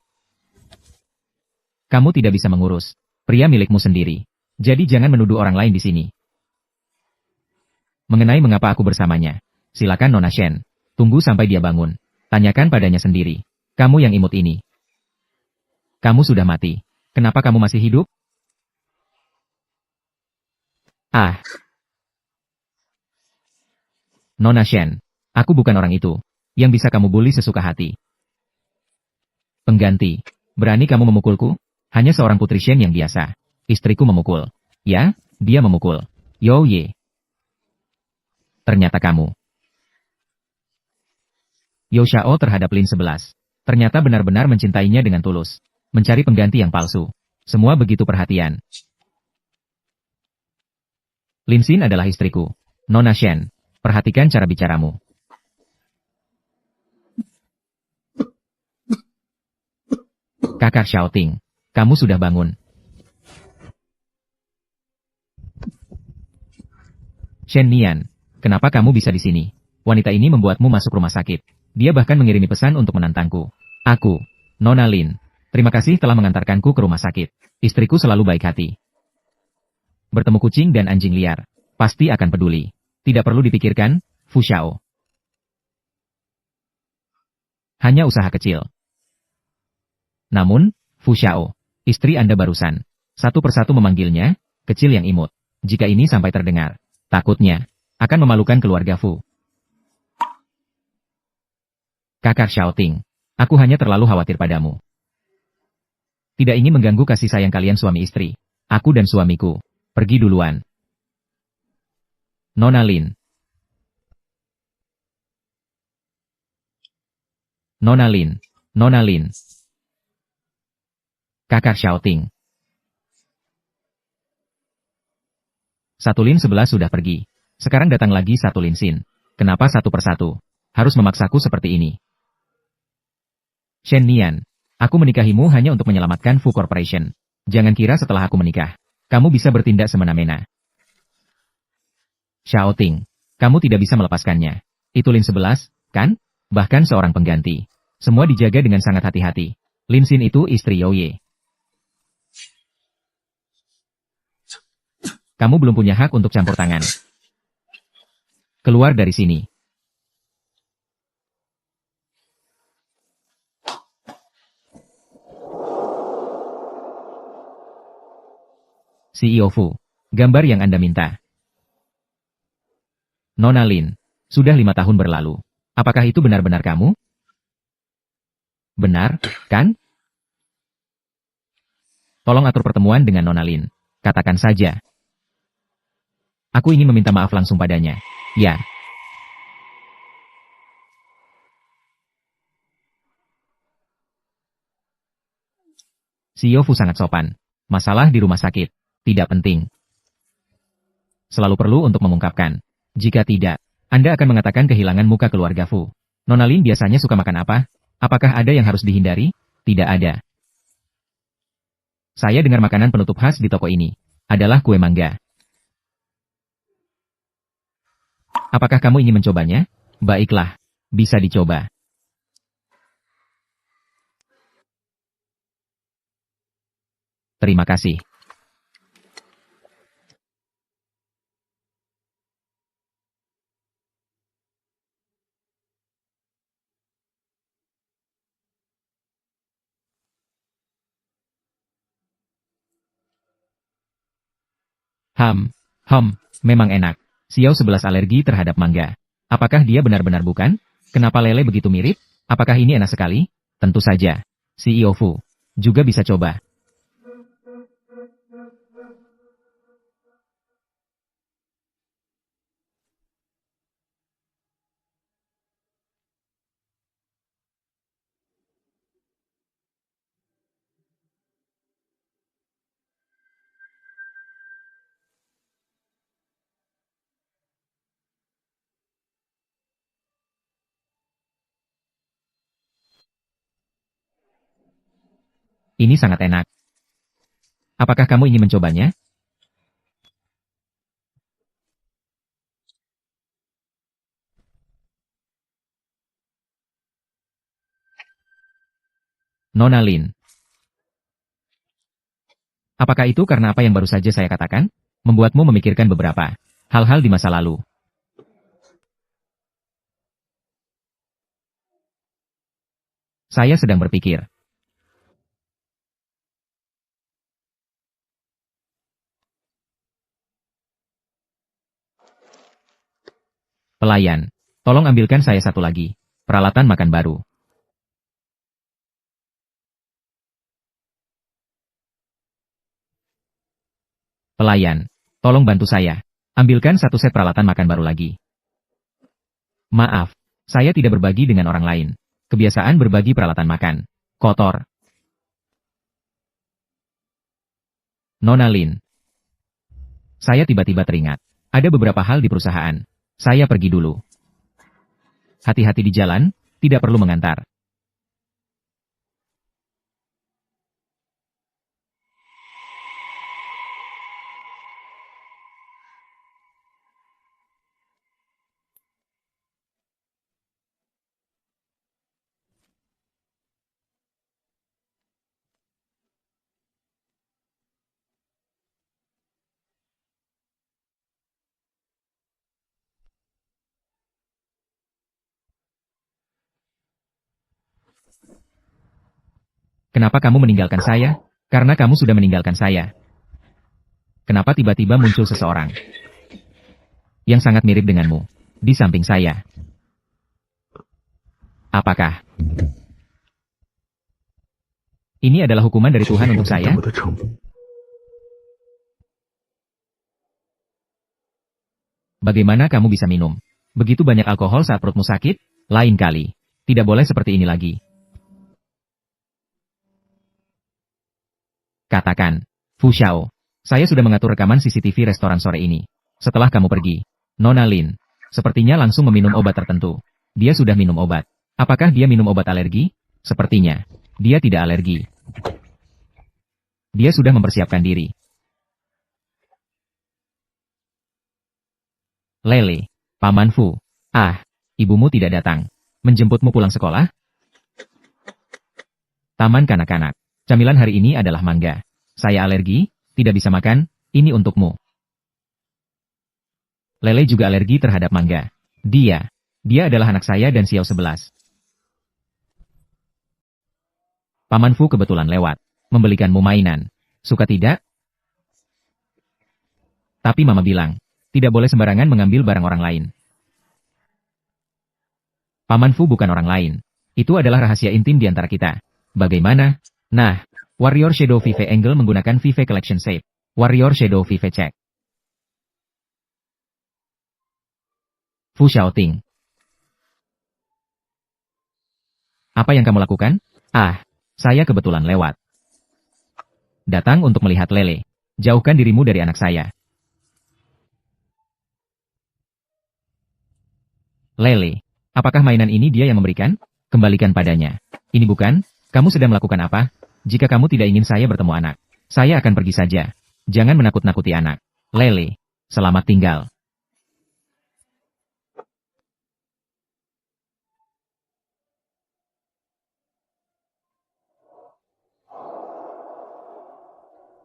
Kamu tidak bisa mengurus pria milikmu sendiri. Jadi jangan menuduh orang lain di sini. Mengenai mengapa aku bersamanya, silakan Nona Shen. Tunggu sampai dia bangun. Tanyakan padanya sendiri. Kamu yang imut ini. Kamu sudah mati. Kenapa kamu masih hidup? Ah. Nona Shen. Aku bukan orang itu. Yang bisa kamu bully sesuka hati. Pengganti. Berani kamu memukulku? Hanya seorang putri Shen yang biasa. Istriku memukul. Ya, dia memukul. Yo ye. Ternyata kamu. Yo Xiao terhadap Lin 11. Ternyata benar-benar mencintainya dengan tulus. Mencari pengganti yang palsu. Semua begitu perhatian. Lin Xin adalah istriku. Nona Shen, perhatikan cara bicaramu. Kakak Xiaoting, kamu sudah bangun. Shen Nian, kenapa kamu bisa di sini? Wanita ini membuatmu masuk rumah sakit. Dia bahkan mengirimi pesan untuk menantangku. Aku, Nona Lin, terima kasih telah mengantarkanku ke rumah sakit. Istriku selalu baik hati. Bertemu kucing dan anjing liar, pasti akan peduli. Tidak perlu dipikirkan, Fu Xiao. Hanya usaha kecil. Namun, Fu Xiao, istri Anda barusan, satu persatu memanggilnya, kecil yang imut. Jika ini sampai terdengar, takutnya, akan memalukan keluarga Fu. Kakak Xiaoting, aku hanya terlalu khawatir padamu. Tidak ingin mengganggu kasih sayang kalian suami istri. Aku dan suamiku, pergi duluan. Nona Lin. Nona Lin. Nona Lin. Kakak Xiaoting. Satu Lin sebelah sudah pergi. Sekarang datang lagi satu Lin Xin. Kenapa satu persatu? Harus memaksaku seperti ini. Shen Nian, aku menikahimu hanya untuk menyelamatkan Fu Corporation. Jangan kira setelah aku menikah, kamu bisa bertindak semena-mena. Xiaoting, kamu tidak bisa melepaskannya. Itu Lin 11, kan? Bahkan seorang pengganti. Semua dijaga dengan sangat hati-hati. Lin Xin itu istri Yao Ye. Kamu belum punya hak untuk campur tangan. Keluar dari sini. CEO Fu, gambar yang Anda minta. Nona Lin, sudah 5 tahun berlalu. Apakah itu benar-benar kamu? Benar, kan? Tolong atur pertemuan dengan Nona Lin. Katakan saja. Aku ingin meminta maaf langsung padanya. Ya. CEO Fu sangat sopan. Masalah di rumah sakit. Tidak penting. Selalu perlu untuk mengungkapkan. Jika tidak, Anda akan mengatakan kehilangan muka keluarga Fu. Nona Lin biasanya suka makan apa? Apakah ada yang harus dihindari? Tidak ada. Saya dengar makanan penutup khas di toko ini adalah kue mangga. Apakah kamu ingin mencobanya? Baiklah, bisa dicoba. Terima kasih. Memang enak. Xiao 11 alergi terhadap mangga. Apakah dia benar-benar bukan? Kenapa lele begitu mirip? Apakah ini enak sekali? Tentu saja. CEO Fu juga bisa coba. Ini sangat enak. Apakah kamu ingin mencobanya? Nona Lin. Apakah itu karena apa yang baru saja saya katakan? Membuatmu memikirkan beberapa hal-hal di masa lalu. Saya sedang berpikir. Pelayan, tolong ambilkan saya satu lagi. Peralatan makan baru. Pelayan, tolong bantu saya. Ambilkan satu set peralatan makan baru lagi. Maaf, saya tidak berbagi dengan orang lain. Kebiasaan berbagi peralatan makan. Kotor. Nona Lin. Saya tiba-tiba teringat. Ada beberapa hal di perusahaan. Saya pergi dulu. Hati-hati di jalan, tidak perlu mengantar. Kenapa kamu meninggalkan saya? Karena kamu sudah meninggalkan saya. Kenapa tiba-tiba muncul seseorang yang sangat mirip denganmu di samping saya? Apakah ini adalah hukuman dari Tuhan untuk saya? Bagaimana kamu bisa minum begitu banyak alkohol saat perutmu sakit? Lain kali. Tidak boleh seperti ini lagi. Katakan, Fu Xiao, saya sudah mengatur rekaman CCTV restoran sore ini. Setelah kamu pergi, Nona Lin, sepertinya langsung meminum obat tertentu. Dia sudah minum obat. Apakah dia minum obat alergi? Sepertinya, dia tidak alergi. Dia sudah mempersiapkan diri. Lele, Paman Fu. Ah, ibumu tidak datang. Menjemputmu pulang sekolah? Taman kanak-kanak. Camilan hari ini adalah mangga. Saya alergi, tidak bisa makan, ini untukmu. Lele juga alergi terhadap mangga. Dia adalah anak saya dan Xiao 11. Paman Fu kebetulan lewat, membelikanmu mainan. Suka tidak? Tapi Mama bilang, tidak boleh sembarangan mengambil barang orang lain. Paman Fu bukan orang lain. Itu adalah rahasia intim di antara kita. Bagaimana? Nah, Warrior Shadow Vive Angle menggunakan Vive Collection Shape. Warrior Shadow Vive Check. Fu Xiaoting. Apa yang kamu lakukan? Ah, saya kebetulan lewat. Datang untuk melihat Lele. Jauhkan dirimu dari anak saya. Lele. Apakah mainan ini dia yang memberikan? Kembalikan padanya. Ini bukan? Kamu sedang melakukan apa? Jika kamu tidak ingin saya bertemu anak, saya akan pergi saja. Jangan menakut-nakuti anak. Lele. Selamat tinggal.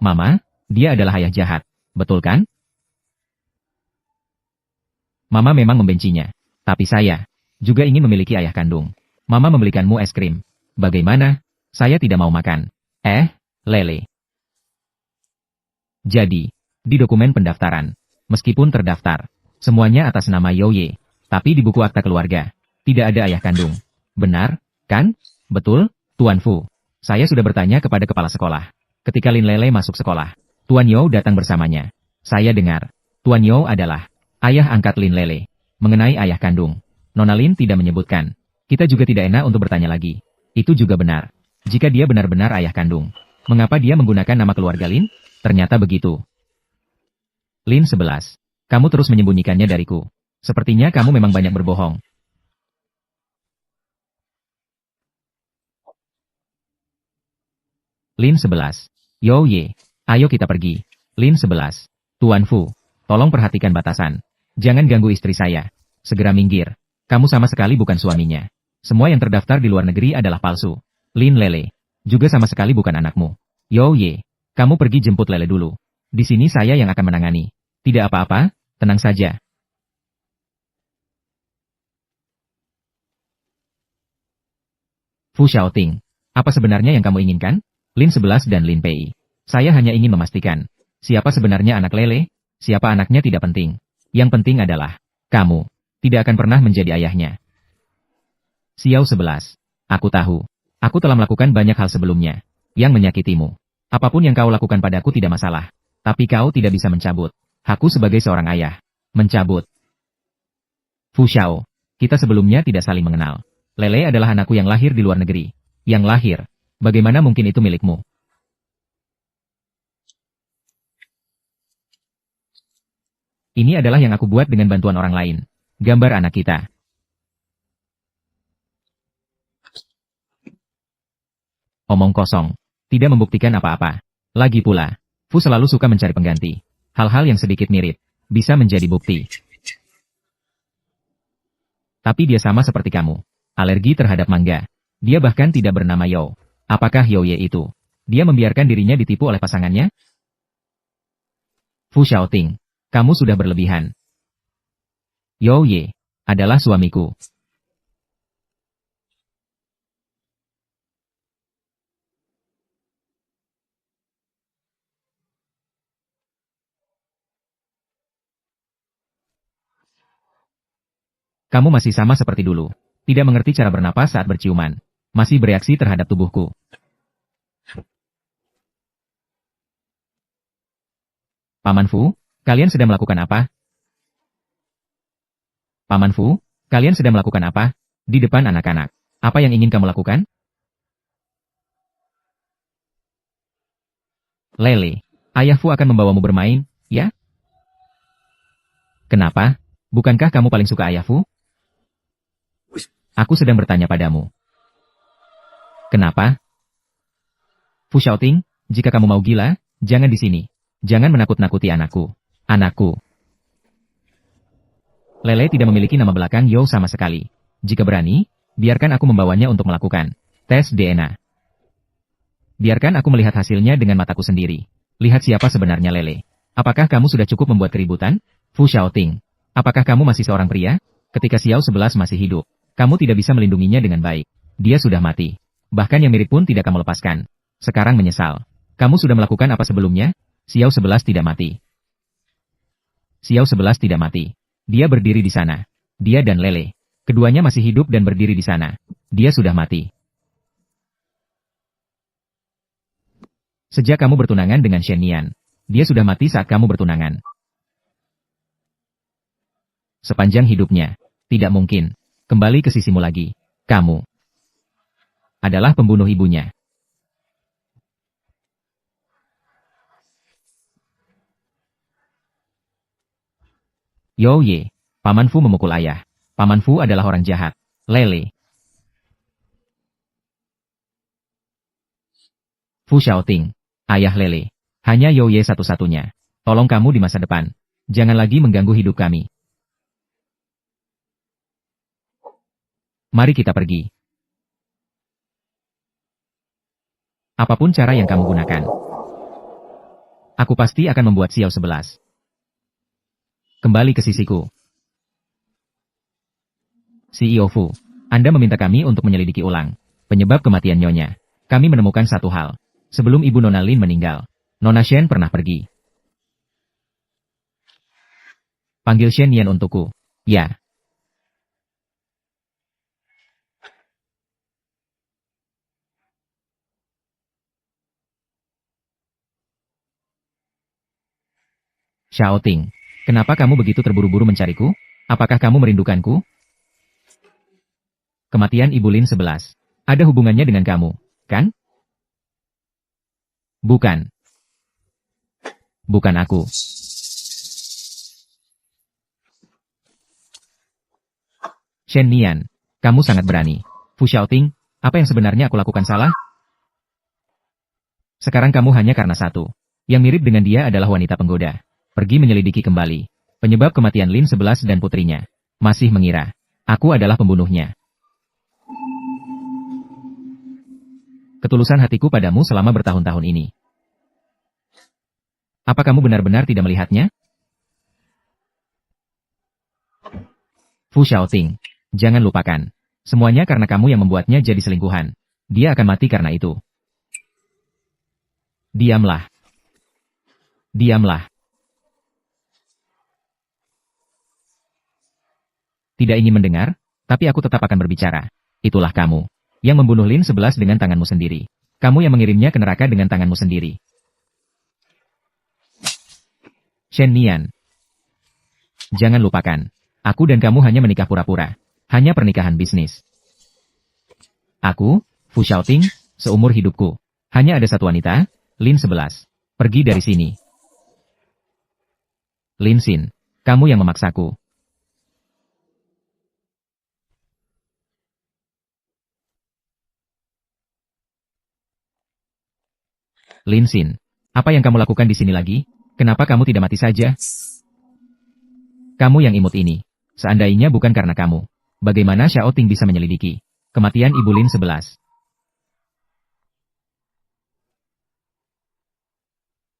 Mama, dia adalah ayah jahat. Betul kan? Mama memang membencinya. Tapi saya juga ingin memiliki ayah kandung. Mama membelikanmu es krim. Bagaimana? Saya tidak mau makan. Lele. Jadi, di dokumen pendaftaran, meskipun terdaftar, semuanya atas nama Youye, tapi di buku akta keluarga, tidak ada ayah kandung. Benar, kan? Betul, Tuan Fu. Saya sudah bertanya kepada kepala sekolah. Ketika Lin Lele masuk sekolah, Tuan You datang bersamanya. Saya dengar, Tuan You adalah ayah angkat Lin Lele. Mengenai ayah kandung, Nona Lin tidak menyebutkan. Kita juga tidak enak untuk bertanya lagi. Itu juga benar. Jika dia benar-benar ayah kandung, mengapa dia menggunakan nama keluarga Lin? Ternyata begitu. Lin 11. Kamu terus menyembunyikannya dariku. Sepertinya kamu memang banyak berbohong. Lin 11. Youye. Ayo kita pergi. Lin 11. Tuan Fu. Tolong perhatikan batasan. Jangan ganggu istri saya. Segera minggir. Kamu sama sekali bukan suaminya. Semua yang terdaftar di luar negeri adalah palsu. Lin Lele. Juga sama sekali bukan anakmu. Youye. Kamu pergi jemput Lele dulu. Di sini saya yang akan menangani. Tidak apa-apa, tenang saja. Fu Xiaoting. Apa sebenarnya yang kamu inginkan? Lin 11 dan Lin Pei. Saya hanya ingin memastikan. Siapa sebenarnya anak Lele? Siapa anaknya tidak penting. Yang penting adalah, kamu tidak akan pernah menjadi ayahnya. Xiao 11. Aku tahu. Aku telah melakukan banyak hal sebelumnya yang menyakitimu. Apapun yang kau lakukan padaku tidak masalah. Tapi kau tidak bisa mencabut aku sebagai seorang ayah. Mencabut. Fu Xiao. Kita sebelumnya tidak saling mengenal. Lele adalah anakku yang lahir di luar negeri. Yang lahir. Bagaimana mungkin itu milikmu? Ini adalah yang aku buat dengan bantuan orang lain. Gambar anak kita. Omong kosong. Tidak membuktikan apa-apa. Lagi pula, Fu selalu suka mencari pengganti. Hal-hal yang sedikit mirip, bisa menjadi bukti. Tapi dia sama seperti kamu. Alergi terhadap mangga. Dia bahkan tidak bernama Yo. Apakah Youye itu? Dia membiarkan dirinya ditipu oleh pasangannya? Fu Xiaoting. Kamu sudah berlebihan. Youye adalah suamiku. Kamu masih sama seperti dulu. Tidak mengerti cara bernapas saat berciuman. Masih bereaksi terhadap tubuhku. Paman Fu, kalian sedang melakukan apa? Paman Fu, kalian sedang melakukan apa? Di depan anak-anak. Apa yang ingin kamu lakukan? Lele, ayah Fu akan membawamu bermain, ya? Kenapa? Bukankah kamu paling suka ayah Fu? Aku sedang bertanya padamu. Kenapa? Fu Xiaoting, jika kamu mau gila, jangan di sini. Jangan menakut-nakuti anakku. Anakku. Lele tidak memiliki nama belakang Yo sama sekali. Jika berani, biarkan aku membawanya untuk melakukan tes DNA. Biarkan aku melihat hasilnya dengan mataku sendiri. Lihat siapa sebenarnya Lele. Apakah kamu sudah cukup membuat keributan? Fu Xiaoting. Apakah kamu masih seorang pria? Ketika Xiao 11 masih hidup, kamu tidak bisa melindunginya dengan baik. Dia sudah mati. Bahkan yang mirip pun tidak kamu lepaskan. Sekarang menyesal. Kamu sudah melakukan apa sebelumnya? Xiao 11 tidak mati. Xiao 11 tidak mati. Dia berdiri di sana. Dia dan Lele. Keduanya masih hidup dan berdiri di sana. Dia sudah mati. Sejak kamu bertunangan dengan Shen Nian, dia sudah mati saat kamu bertunangan. Sepanjang hidupnya. Tidak mungkin. Kembali ke sisimu lagi. Kamu adalah pembunuh ibunya. Yo Ye. Paman Fu memukul ayah. Paman Fu adalah orang jahat. Lele. Fu Xiaoting. Ayah Lele. Hanya Yo Ye satu-satunya. Tolong kamu di masa depan. Jangan lagi mengganggu hidup kami. Mari kita pergi. Apapun cara yang kamu gunakan. Aku pasti akan membuat Xiao 11. Kembali ke sisiku. CEO Fu, Anda meminta kami untuk menyelidiki ulang penyebab kematian Nyonya. Kami menemukan satu hal. Sebelum Ibu Nona Lin meninggal, Nona Shen pernah pergi. Panggil Shen Nian untukku. Ya. Xiaoting, kenapa kamu begitu terburu-buru mencariku? Apakah kamu merindukanku? Kematian Ibu Lin 11. Ada hubungannya dengan kamu, kan? Bukan. Bukan aku. Shen Nian, kamu sangat berani. Fu Xiaoting, apa yang sebenarnya aku lakukan salah? Sekarang kamu hanya karena satu. Yang mirip dengan dia adalah wanita penggoda. Pergi menyelidiki kembali penyebab kematian Lin 11 dan putrinya. Masih mengira aku adalah pembunuhnya. Ketulusan hatiku padamu selama bertahun-tahun ini. Apa kamu benar-benar tidak melihatnya? Fu Xiaoting, jangan lupakan. Semuanya karena kamu yang membuatnya jadi selingkuhan. Dia akan mati karena itu. Diamlah. Diamlah. Tidak ingin mendengar, tapi aku tetap akan berbicara. Itulah kamu, yang membunuh Lin 11 dengan tanganmu sendiri. Kamu yang mengirimnya ke neraka dengan tanganmu sendiri. Shen Nian. Jangan lupakan, aku dan kamu hanya menikah pura-pura. Hanya pernikahan bisnis. Aku, Fu Xiaoting, seumur hidupku. Hanya ada satu wanita, Lin 11. Pergi dari sini. Lin Xin, kamu yang memaksaku. Lin Xin, apa yang kamu lakukan di sini lagi? Kenapa kamu tidak mati saja? Kamu yang imut ini. Seandainya bukan karena kamu, bagaimana Xiaoting bisa menyelidiki kematian Ibu Lin 11?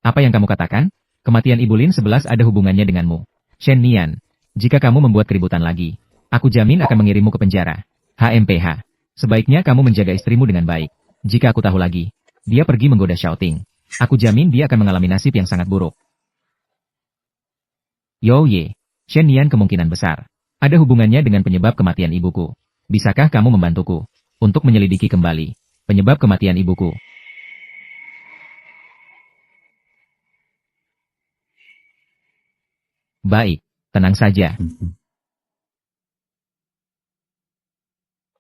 Apa yang kamu katakan? Kematian Ibu Lin 11 ada hubungannya denganmu. Shen Nian, jika kamu membuat keributan lagi, aku jamin akan mengirimmu ke penjara. HMPH, sebaiknya kamu menjaga istrimu dengan baik. Jika aku tahu lagi, dia pergi menggoda Xiaoting, aku jamin dia akan mengalami nasib yang sangat buruk. Yo Ye, Shen Nian kemungkinan besar Ada hubungannya dengan penyebab kematian ibuku. Bisakah kamu membantuku untuk menyelidiki kembali penyebab kematian ibuku? Baik, tenang saja.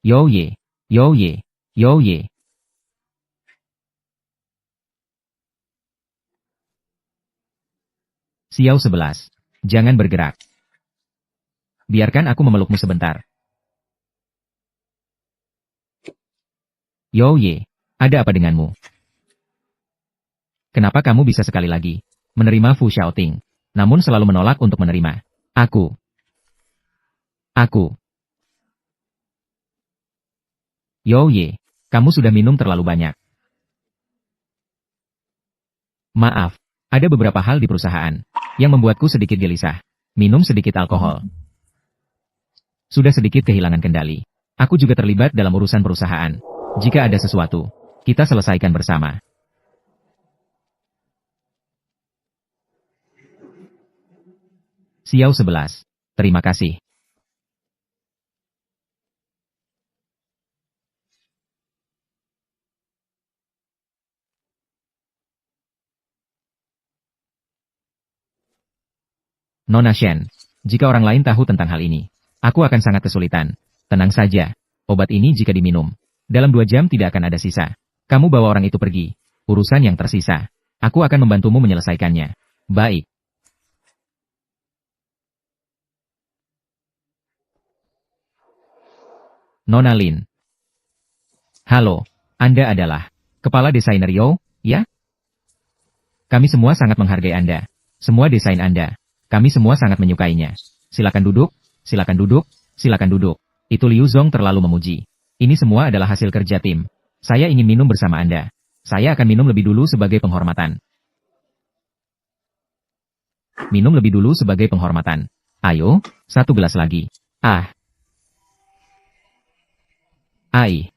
Yo ye, yo ye, yo ye. Xiao 11. Jangan bergerak. Biarkan aku memelukmu sebentar. Yo ye, ada apa denganmu? Kenapa kamu bisa sekali lagi menerima Fu Xiaoting, namun selalu menolak untuk menerima aku? Yo ye, kamu sudah minum terlalu banyak. Maaf, ada beberapa hal di perusahaan yang membuatku sedikit gelisah. Minum sedikit alkohol. Sudah sedikit kehilangan kendali. Aku juga terlibat dalam urusan perusahaan. Jika ada sesuatu, kita selesaikan bersama. Xiao 11. Terima kasih. Nona Shen, jika orang lain tahu tentang hal ini, aku akan sangat kesulitan. Tenang saja, obat ini jika diminum, dalam 2 jam tidak akan ada sisa. Kamu bawa orang itu pergi. Urusan yang tersisa, aku akan membantumu menyelesaikannya. Baik. Nona Lin. Halo, Anda adalah kepala desainer Yo, ya? Kami semua sangat menghargai Anda. Semua desain Anda. Kami semua sangat menyukainya. Silakan duduk, silakan duduk, silakan duduk. Itu Liu Zong terlalu memuji. Ini semua adalah hasil kerja tim. Saya ingin minum bersama Anda. Saya akan minum lebih dulu sebagai penghormatan. Minum lebih dulu sebagai penghormatan. Ayo, 1 gelas lagi. Ah. Ai.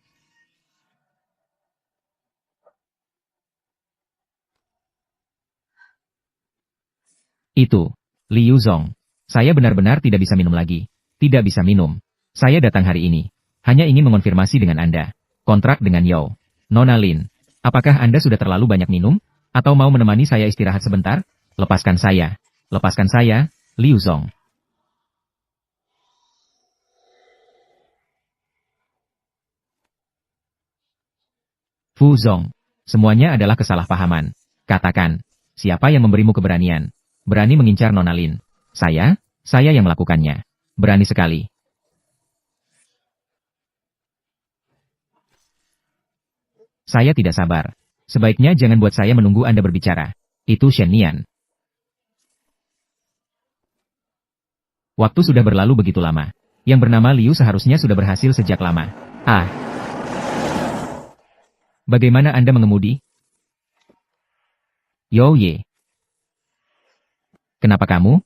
Itu. Liu Zong. Saya benar-benar tidak bisa minum lagi. Tidak bisa minum. Saya datang hari ini. Hanya ingin mengonfirmasi dengan Anda. Kontrak dengan Yo. Nona Lin. Apakah Anda sudah terlalu banyak minum? Atau mau menemani saya istirahat sebentar? Lepaskan saya. Lepaskan saya, Liu Zong. Fu Zong. Semuanya adalah kesalahpahaman. Katakan. Siapa yang memberimu keberanian? Berani mengincar Nona Lin. Saya yang melakukannya. Berani sekali. Saya tidak sabar. Sebaiknya jangan buat saya menunggu Anda berbicara. Itu Shen Nian. Waktu sudah berlalu begitu lama. Yang bernama Liu seharusnya sudah berhasil sejak lama. Ah. Bagaimana Anda mengemudi? Yo ye. Kenapa kamu?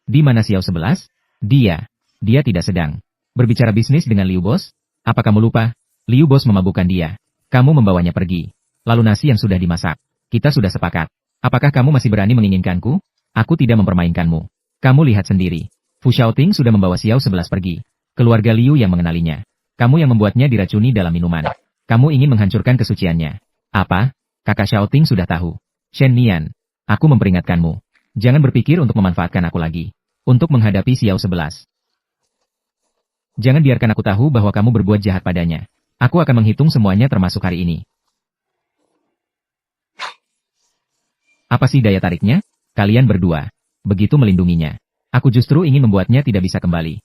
Di mana Xiao 11? Dia tidak sedang berbicara bisnis dengan Liu Bos? Apa kamu lupa? Liu Bos memabukkan dia. Kamu membawanya pergi. Lalu nasi yang sudah dimasak. Kita sudah sepakat. Apakah kamu masih berani menginginkanku? Aku tidak mempermainkanmu. Kamu lihat sendiri. Fu Xiaoting sudah membawa Xiao 11 pergi. Keluarga Liu yang mengenalinya. Kamu yang membuatnya diracuni dalam minuman. Kamu ingin menghancurkan kesuciannya. Apa? Kakak Xiaoting sudah tahu. Shen Nian. Aku memperingatkanmu. Jangan berpikir untuk memanfaatkan aku lagi. Untuk menghadapi Xiao 11. Jangan biarkan aku tahu bahwa kamu berbuat jahat padanya. Aku akan menghitung semuanya termasuk hari ini. Apa sih daya tariknya? Kalian berdua. Begitu melindunginya. Aku justru ingin membuatnya tidak bisa kembali.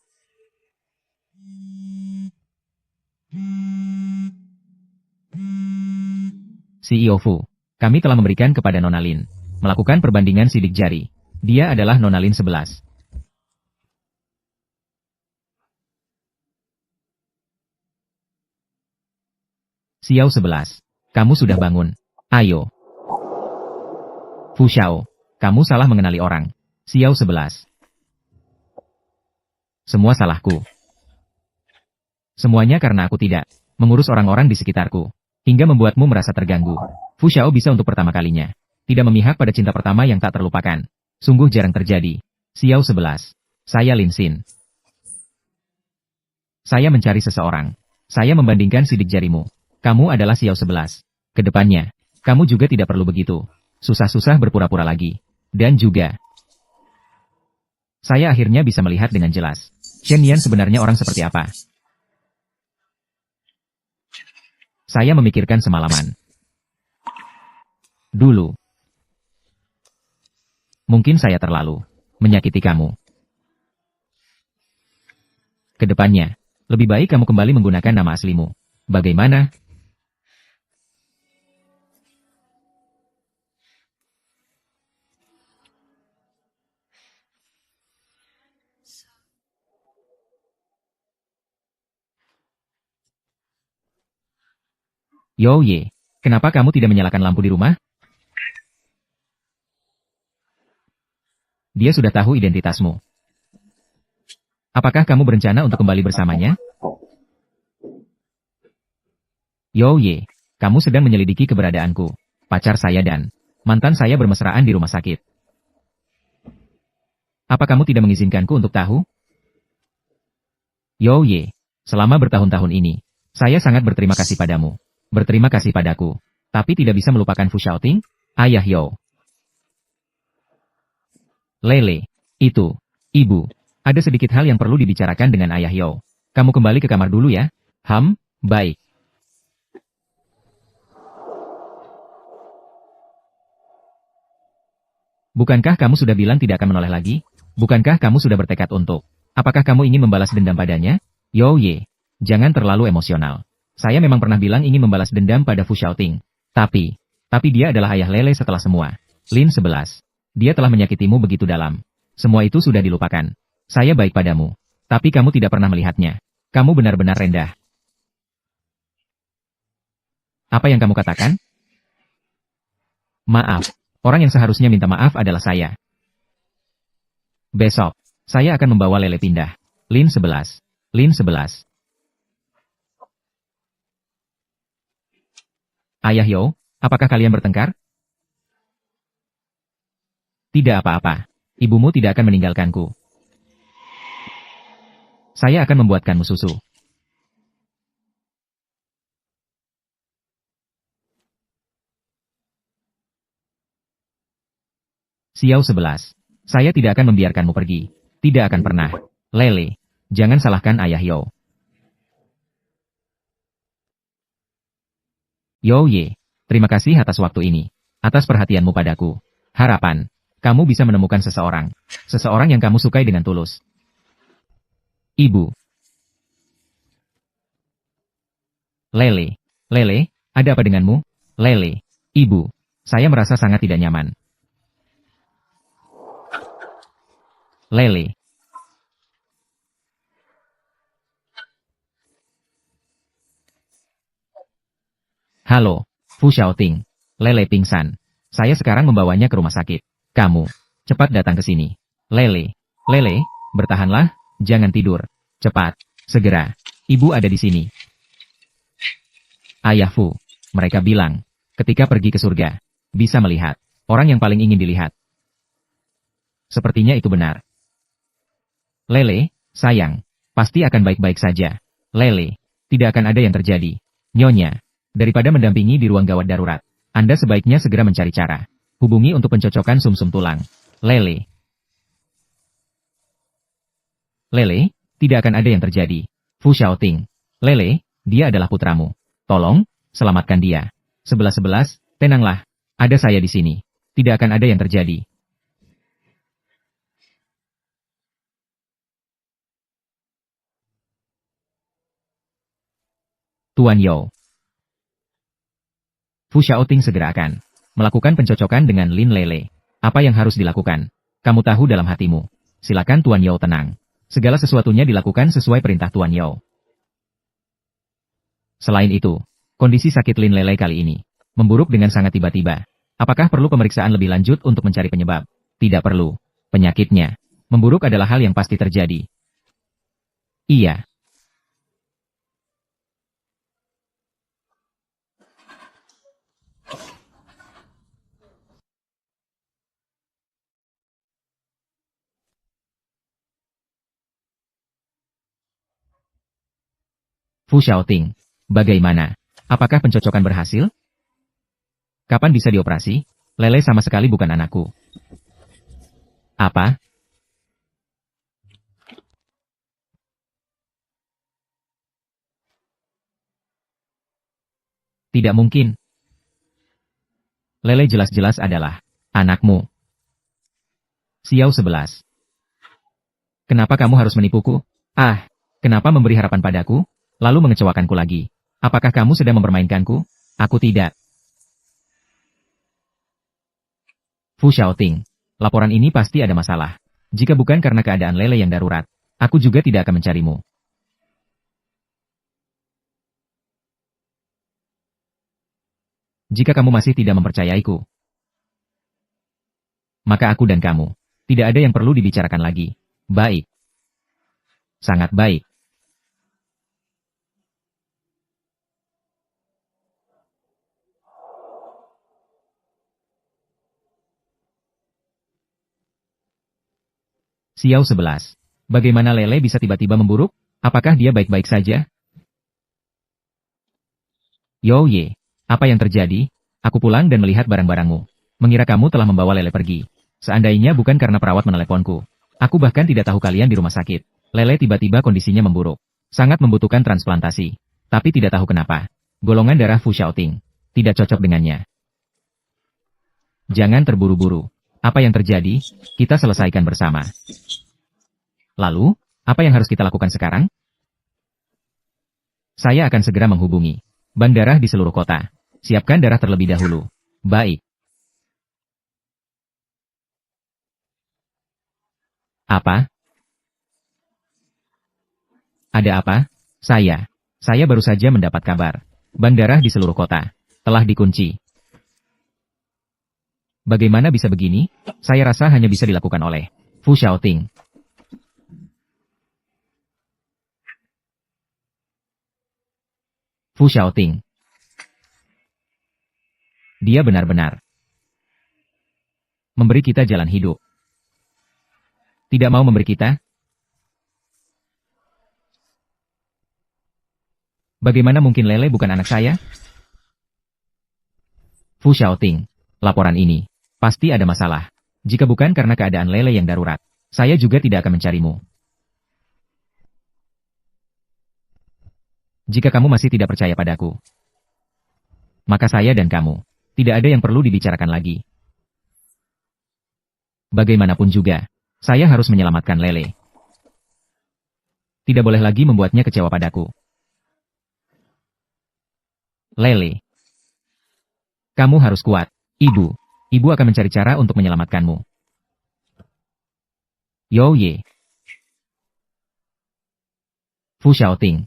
CEO Fu. Kami telah memberikan kepada Nona Lin. Melakukan perbandingan sidik jari. Dia adalah Nona Lin 11. Xiao 11. Kamu sudah bangun. Ayo. Fu Xiao. Kamu salah mengenali orang. Xiao 11. Semua salahku. Semuanya karena aku tidak mengurus orang-orang di sekitarku. Hingga membuatmu merasa terganggu. Fu Xiao bisa untuk pertama kalinya. Tidak memihak pada cinta pertama yang tak terlupakan. Sungguh jarang terjadi. Xiao 11. Saya Lin Xin. Saya mencari seseorang. Saya membandingkan sidik jarimu. Kamu adalah Xiao 11. Kedepannya, kamu juga tidak perlu begitu. Susah-susah berpura-pura lagi. Dan juga, saya akhirnya bisa melihat dengan jelas. Shen Yan sebenarnya orang seperti apa? Saya memikirkan semalaman. Dulu, mungkin saya terlalu menyakiti kamu. Kedepannya, lebih baik kamu kembali menggunakan nama aslimu. Bagaimana? Yo Ye, kenapa kamu tidak menyalakan lampu di rumah? Dia sudah tahu identitasmu. Apakah kamu berencana untuk kembali bersamanya? Yo Ye, kamu sedang menyelidiki keberadaanku. Pacar saya dan mantan saya bermesraan di rumah sakit. Apa kamu tidak mengizinkanku untuk tahu? Yo Ye, selama bertahun-tahun ini, saya sangat berterima kasih padamu. Berterima kasih padaku. Tapi tidak bisa melupakan Fu Xiaoting, ayah Yo. Lele, itu, ibu. Ada sedikit hal yang perlu dibicarakan dengan ayah Yo. Kamu kembali ke kamar dulu ya. Baik. Bukankah kamu sudah bilang tidak akan menoleh lagi? Bukankah kamu sudah bertekad untuk? Apakah kamu ingin membalas dendam padanya? Yo Ye, jangan terlalu emosional. Saya memang pernah bilang ingin membalas dendam pada Fu Xiaoting. Tapi dia adalah ayah Lele setelah semua. Lin 11. Dia telah menyakitimu begitu dalam. Semua itu sudah dilupakan. Saya baik padamu. Tapi kamu tidak pernah melihatnya. Kamu benar-benar rendah. Apa yang kamu katakan? Maaf. Orang yang seharusnya minta maaf adalah saya. Besok, saya akan membawa Lele pindah. Lin 11. Lin 11. Ayah Yo, apakah kalian bertengkar? Tidak apa-apa. Ibumu tidak akan meninggalkanku. Saya akan membuatkanmu susu. Xiao 11. Saya tidak akan membiarkanmu pergi. Tidak akan pernah. Lele, jangan salahkan ayah Yo. Yo Ye, terima kasih atas waktu ini. Atas perhatianmu padaku. Harapan, kamu bisa menemukan seseorang. Seseorang yang kamu sukai dengan tulus. Ibu. Lele. Lele, ada apa denganmu? Lele. Ibu. Saya merasa sangat tidak nyaman. Lele. Halo. Fu Xiaoting. Lele pingsan. Saya sekarang membawanya ke rumah sakit. Kamu. Cepat datang ke sini. Lele. Lele, bertahanlah. Jangan tidur. Cepat. Segera. Ibu ada di sini. Ayah Fu. Mereka bilang, ketika pergi ke surga, bisa melihat orang yang paling ingin dilihat. Sepertinya itu benar. Lele, sayang, pasti akan baik-baik saja. Lele, tidak akan ada yang terjadi. Nyonya, daripada mendampingi di ruang gawat darurat, Anda sebaiknya segera mencari cara. Hubungi untuk pencocokan sumsum tulang. Lele. Lele, tidak akan ada yang terjadi. Fu Xiaoting. Lele, dia adalah putramu. Tolong, selamatkan dia. 11-11, tenanglah. Ada saya di sini. Tidak akan ada yang terjadi. Tuan Yo. Fu Xiaoting segera akan melakukan pencocokan dengan Lin Lele. Apa yang harus dilakukan? Kamu tahu dalam hatimu. Silakan Tuan Yo tenang. Segala sesuatunya dilakukan sesuai perintah Tuan Yo. Selain itu, kondisi sakit Lin Lele kali ini memburuk dengan sangat tiba-tiba. Apakah perlu pemeriksaan lebih lanjut untuk mencari penyebab? Tidak perlu. Penyakitnya memburuk adalah hal yang pasti terjadi. Iya. Fu Xiaoting, bagaimana? Apakah pencocokan berhasil? Kapan bisa dioperasi? Lele sama sekali bukan anakku. Apa? Tidak mungkin. Lele jelas-jelas adalah anakmu. Xiao 11. Kenapa kamu harus menipuku? Ah, kenapa memberi harapan padaku, lalu mengecewakanku lagi? Apakah kamu sedang mempermainkanku? Aku tidak. Fu Xiaoting, laporan ini pasti ada masalah. Jika bukan karena keadaan Lele yang darurat, aku juga tidak akan mencarimu. Jika kamu masih tidak mempercayaiku, maka aku dan kamu, tidak ada yang perlu dibicarakan lagi. Baik. Sangat baik. Xiao 11. Bagaimana Lele bisa tiba-tiba memburuk? Apakah dia baik-baik saja? Yo ye. Apa yang terjadi? Aku pulang dan melihat barang-barangmu. Mengira kamu telah membawa Lele pergi. Seandainya bukan karena perawat meneleponku. Aku bahkan tidak tahu kalian di rumah sakit. Lele tiba-tiba kondisinya memburuk. Sangat membutuhkan transplantasi. Tapi tidak tahu kenapa. Golongan darah Fu Xiaoting tidak cocok dengannya. Jangan terburu-buru. Apa yang terjadi, kita selesaikan bersama. Lalu, apa yang harus kita lakukan sekarang? Saya akan segera menghubungi bank darah di seluruh kota. Siapkan darah terlebih dahulu. Baik. Apa? Ada apa? Saya baru saja mendapat kabar. Bank darah di seluruh kota telah dikunci. Bagaimana bisa begini? Saya rasa hanya bisa dilakukan oleh Fu Xiaoting. Fu Xiaoting. Dia benar-benar memberi kita jalan hidup. Tidak mau memberi kita? Bagaimana mungkin Lele bukan anak saya? Fu Xiaoting, laporan ini pasti ada masalah. Jika bukan karena keadaan Lele yang darurat, saya juga tidak akan mencarimu. Jika kamu masih tidak percaya padaku, maka saya dan kamu tidak ada yang perlu dibicarakan lagi. Bagaimanapun juga, saya harus menyelamatkan Lele. Tidak boleh lagi membuatnya kecewa padaku. Lele, kamu harus kuat. Ibu akan mencari cara untuk menyelamatkanmu. Yo ye. Fu Xiaoting.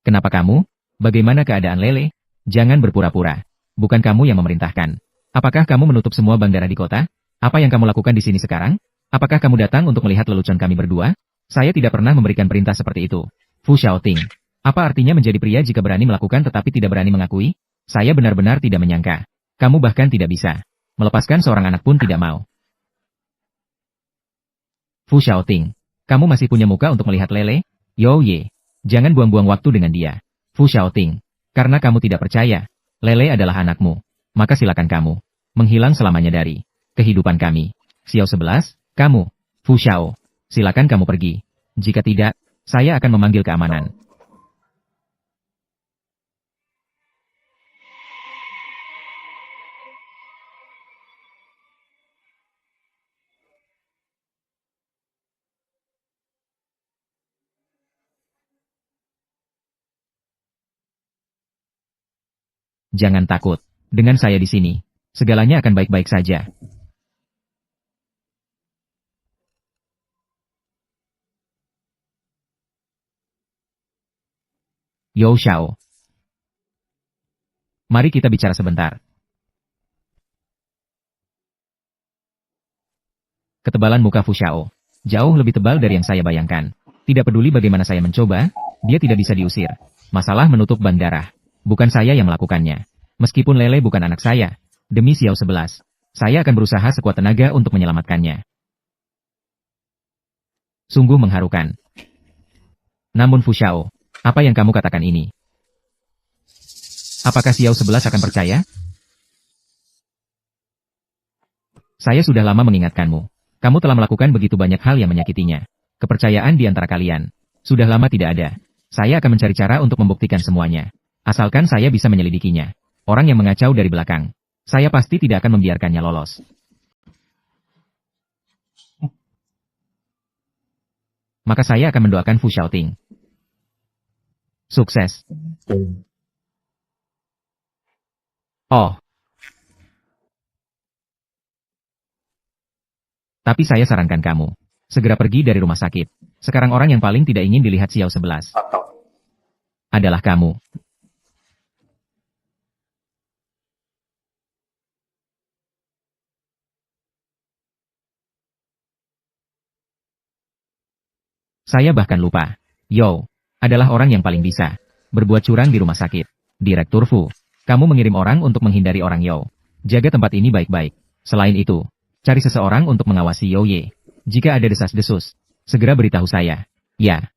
Kenapa kamu? Bagaimana keadaan Lele? Jangan berpura-pura. Bukan kamu yang memerintahkan. Apakah kamu menutup semua bank darah di kota? Apa yang kamu lakukan di sini sekarang? Apakah kamu datang untuk melihat lelucon kami berdua? Saya tidak pernah memberikan perintah seperti itu. Fu Xiaoting. Apa artinya menjadi pria jika berani melakukan tetapi tidak berani mengakui? Saya benar-benar tidak menyangka. Kamu bahkan tidak bisa melepaskan seorang anak pun tidak mau. Fu Xiaoting. Kamu masih punya muka untuk melihat Lele? Yo ye. Jangan buang-buang waktu dengan dia. Fu Xiaoting. Karena kamu tidak percaya, Lele adalah anakmu. Maka silakan kamu menghilang selamanya dari kehidupan kami. Xiao 11, kamu. Fu Xiao. Silakan kamu pergi. Jika tidak, saya akan memanggil keamanan. Jangan takut. Dengan saya di sini, segalanya akan baik-baik saja. Yo Xiao. Mari kita bicara sebentar. Ketebalan muka Fu Xiao jauh lebih tebal dari yang saya bayangkan. Tidak peduli bagaimana saya mencoba, dia tidak bisa diusir. Masalah menutup bank darah. Bukan saya yang melakukannya. Meskipun Lele bukan anak saya, demi Xiao 11, saya akan berusaha sekuat tenaga untuk menyelamatkannya. Sungguh mengharukan. Namun Fu Xiao, Apa yang kamu katakan ini? Apakah Xiao 11 akan percaya? Saya sudah lama mengingatkanmu. Kamu telah melakukan begitu banyak hal yang menyakitinya. Kepercayaan di antara kalian sudah lama tidak ada. Saya akan mencari cara untuk membuktikan semuanya. Asalkan saya bisa menyelidikinya. Orang yang mengacau dari belakang. Saya pasti tidak akan membiarkannya lolos. Maka saya akan mendoakan Fu Xiaoting sukses. Oh, tapi saya sarankan kamu segera pergi dari rumah sakit. Sekarang orang yang paling tidak ingin dilihat Xiao 11 adalah kamu. Saya bahkan lupa. Yo, adalah orang yang paling bisa berbuat curang di rumah sakit. Direktur Fu, kamu mengirim orang untuk menghindari orang Yo. Jaga tempat ini baik-baik. Selain itu, cari seseorang untuk mengawasi Yo Ye. Jika ada desas-desus, segera beritahu saya. Ya,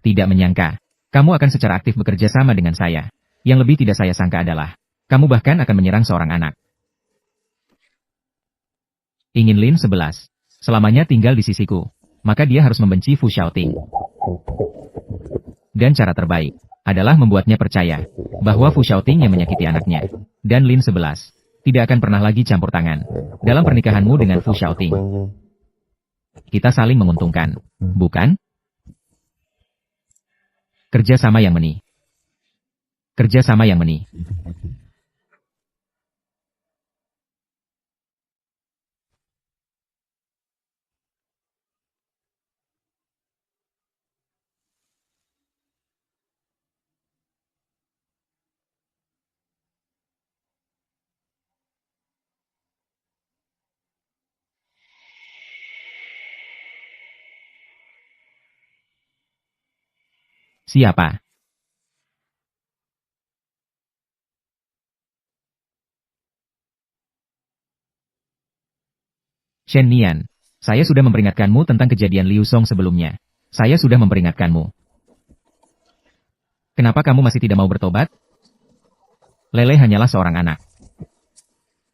tidak menyangka. Kamu akan secara aktif bekerja sama dengan saya. Yang lebih tidak saya sangka adalah, kamu bahkan akan menyerang seorang anak. Ingin Lin 11 selamanya tinggal di sisiku, maka dia harus membenci Fu Xiaoting. Dan cara terbaik adalah membuatnya percaya bahwa Fu Xiaoting yang menyakiti anaknya. Dan Lin 11 tidak akan pernah lagi campur tangan dalam pernikahanmu dengan Fu Xiaoting. Kita saling menguntungkan, bukan? Kerja sama yang meni. Kerja sama yang meni. Siapa? Shen Nian. Saya sudah memperingatkanmu tentang kejadian Liu Song sebelumnya. Saya sudah memperingatkanmu. Kenapa kamu masih tidak mau bertobat? Lele hanyalah seorang anak.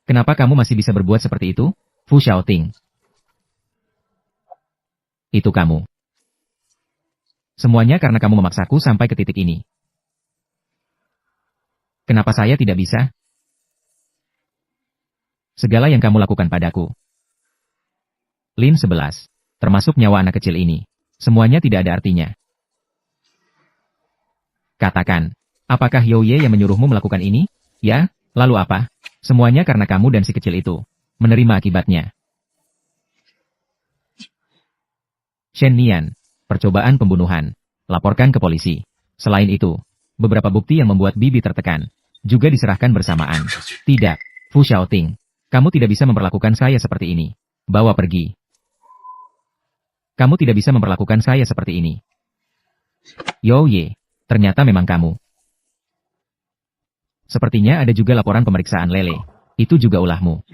Kenapa kamu masih bisa berbuat seperti itu? Fu Xiaoting. Itu kamu. Semuanya karena kamu memaksaku sampai ke titik ini. Kenapa saya tidak bisa? Segala yang kamu lakukan padaku. Lin 11. Termasuk nyawa anak kecil ini. Semuanya tidak ada artinya. Katakan, apakah Yo Ye yang menyuruhmu melakukan ini? Ya, lalu apa? Semuanya karena kamu dan si kecil itu. Menerima akibatnya. Shen Nian. Percobaan pembunuhan. Laporkan ke polisi. Selain itu, beberapa bukti yang membuat Bibi tertekan. Juga diserahkan bersamaan. Tidak, Fu Xiaoting. Kamu tidak bisa memperlakukan saya seperti ini. Bawa pergi. Kamu tidak bisa memperlakukan saya seperti ini. Yo Ye. Ternyata memang kamu. Sepertinya ada juga laporan pemeriksaan Lele. Itu juga ulahmu.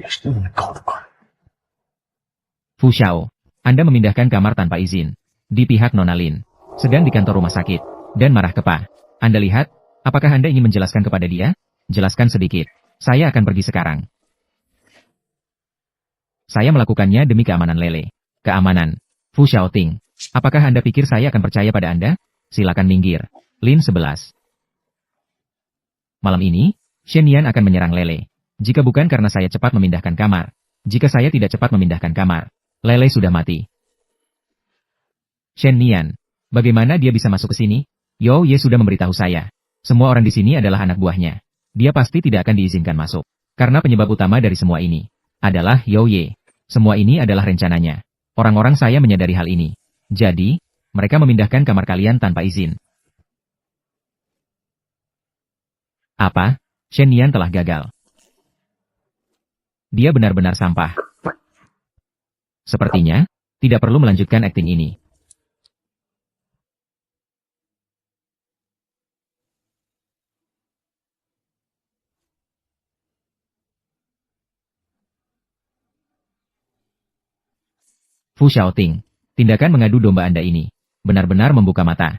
Fu Xiao. Anda memindahkan kamar tanpa izin. Di pihak Nona Lin. Sedang di kantor rumah sakit. Dan marah ke Pa. Anda lihat? Apakah Anda ingin menjelaskan kepada dia? Jelaskan sedikit. Saya akan pergi sekarang. Saya melakukannya demi keamanan Lele. Keamanan. Fu Xiaoting. Apakah Anda pikir saya akan percaya pada Anda? Silakan minggir. Lin 11. Malam ini, Shen Nian akan menyerang Lele. Jika bukan karena saya cepat memindahkan kamar. Jika saya tidak cepat memindahkan kamar. Lele sudah mati. Shen Nian. Bagaimana dia bisa masuk ke sini? Yo Ye sudah memberitahu saya. Semua orang di sini adalah anak buahnya. Dia pasti tidak akan diizinkan masuk. Karena penyebab utama dari semua ini adalah Yo Ye. Semua ini adalah rencananya. Orang-orang saya menyadari hal ini. Jadi, mereka memindahkan kamar kalian tanpa izin. Apa? Shen Nian telah gagal. Dia benar-benar sampah. Sepertinya, tidak perlu melanjutkan akting ini. Fu Xiaoting, tindakan mengadu domba Anda ini benar-benar membuka mata.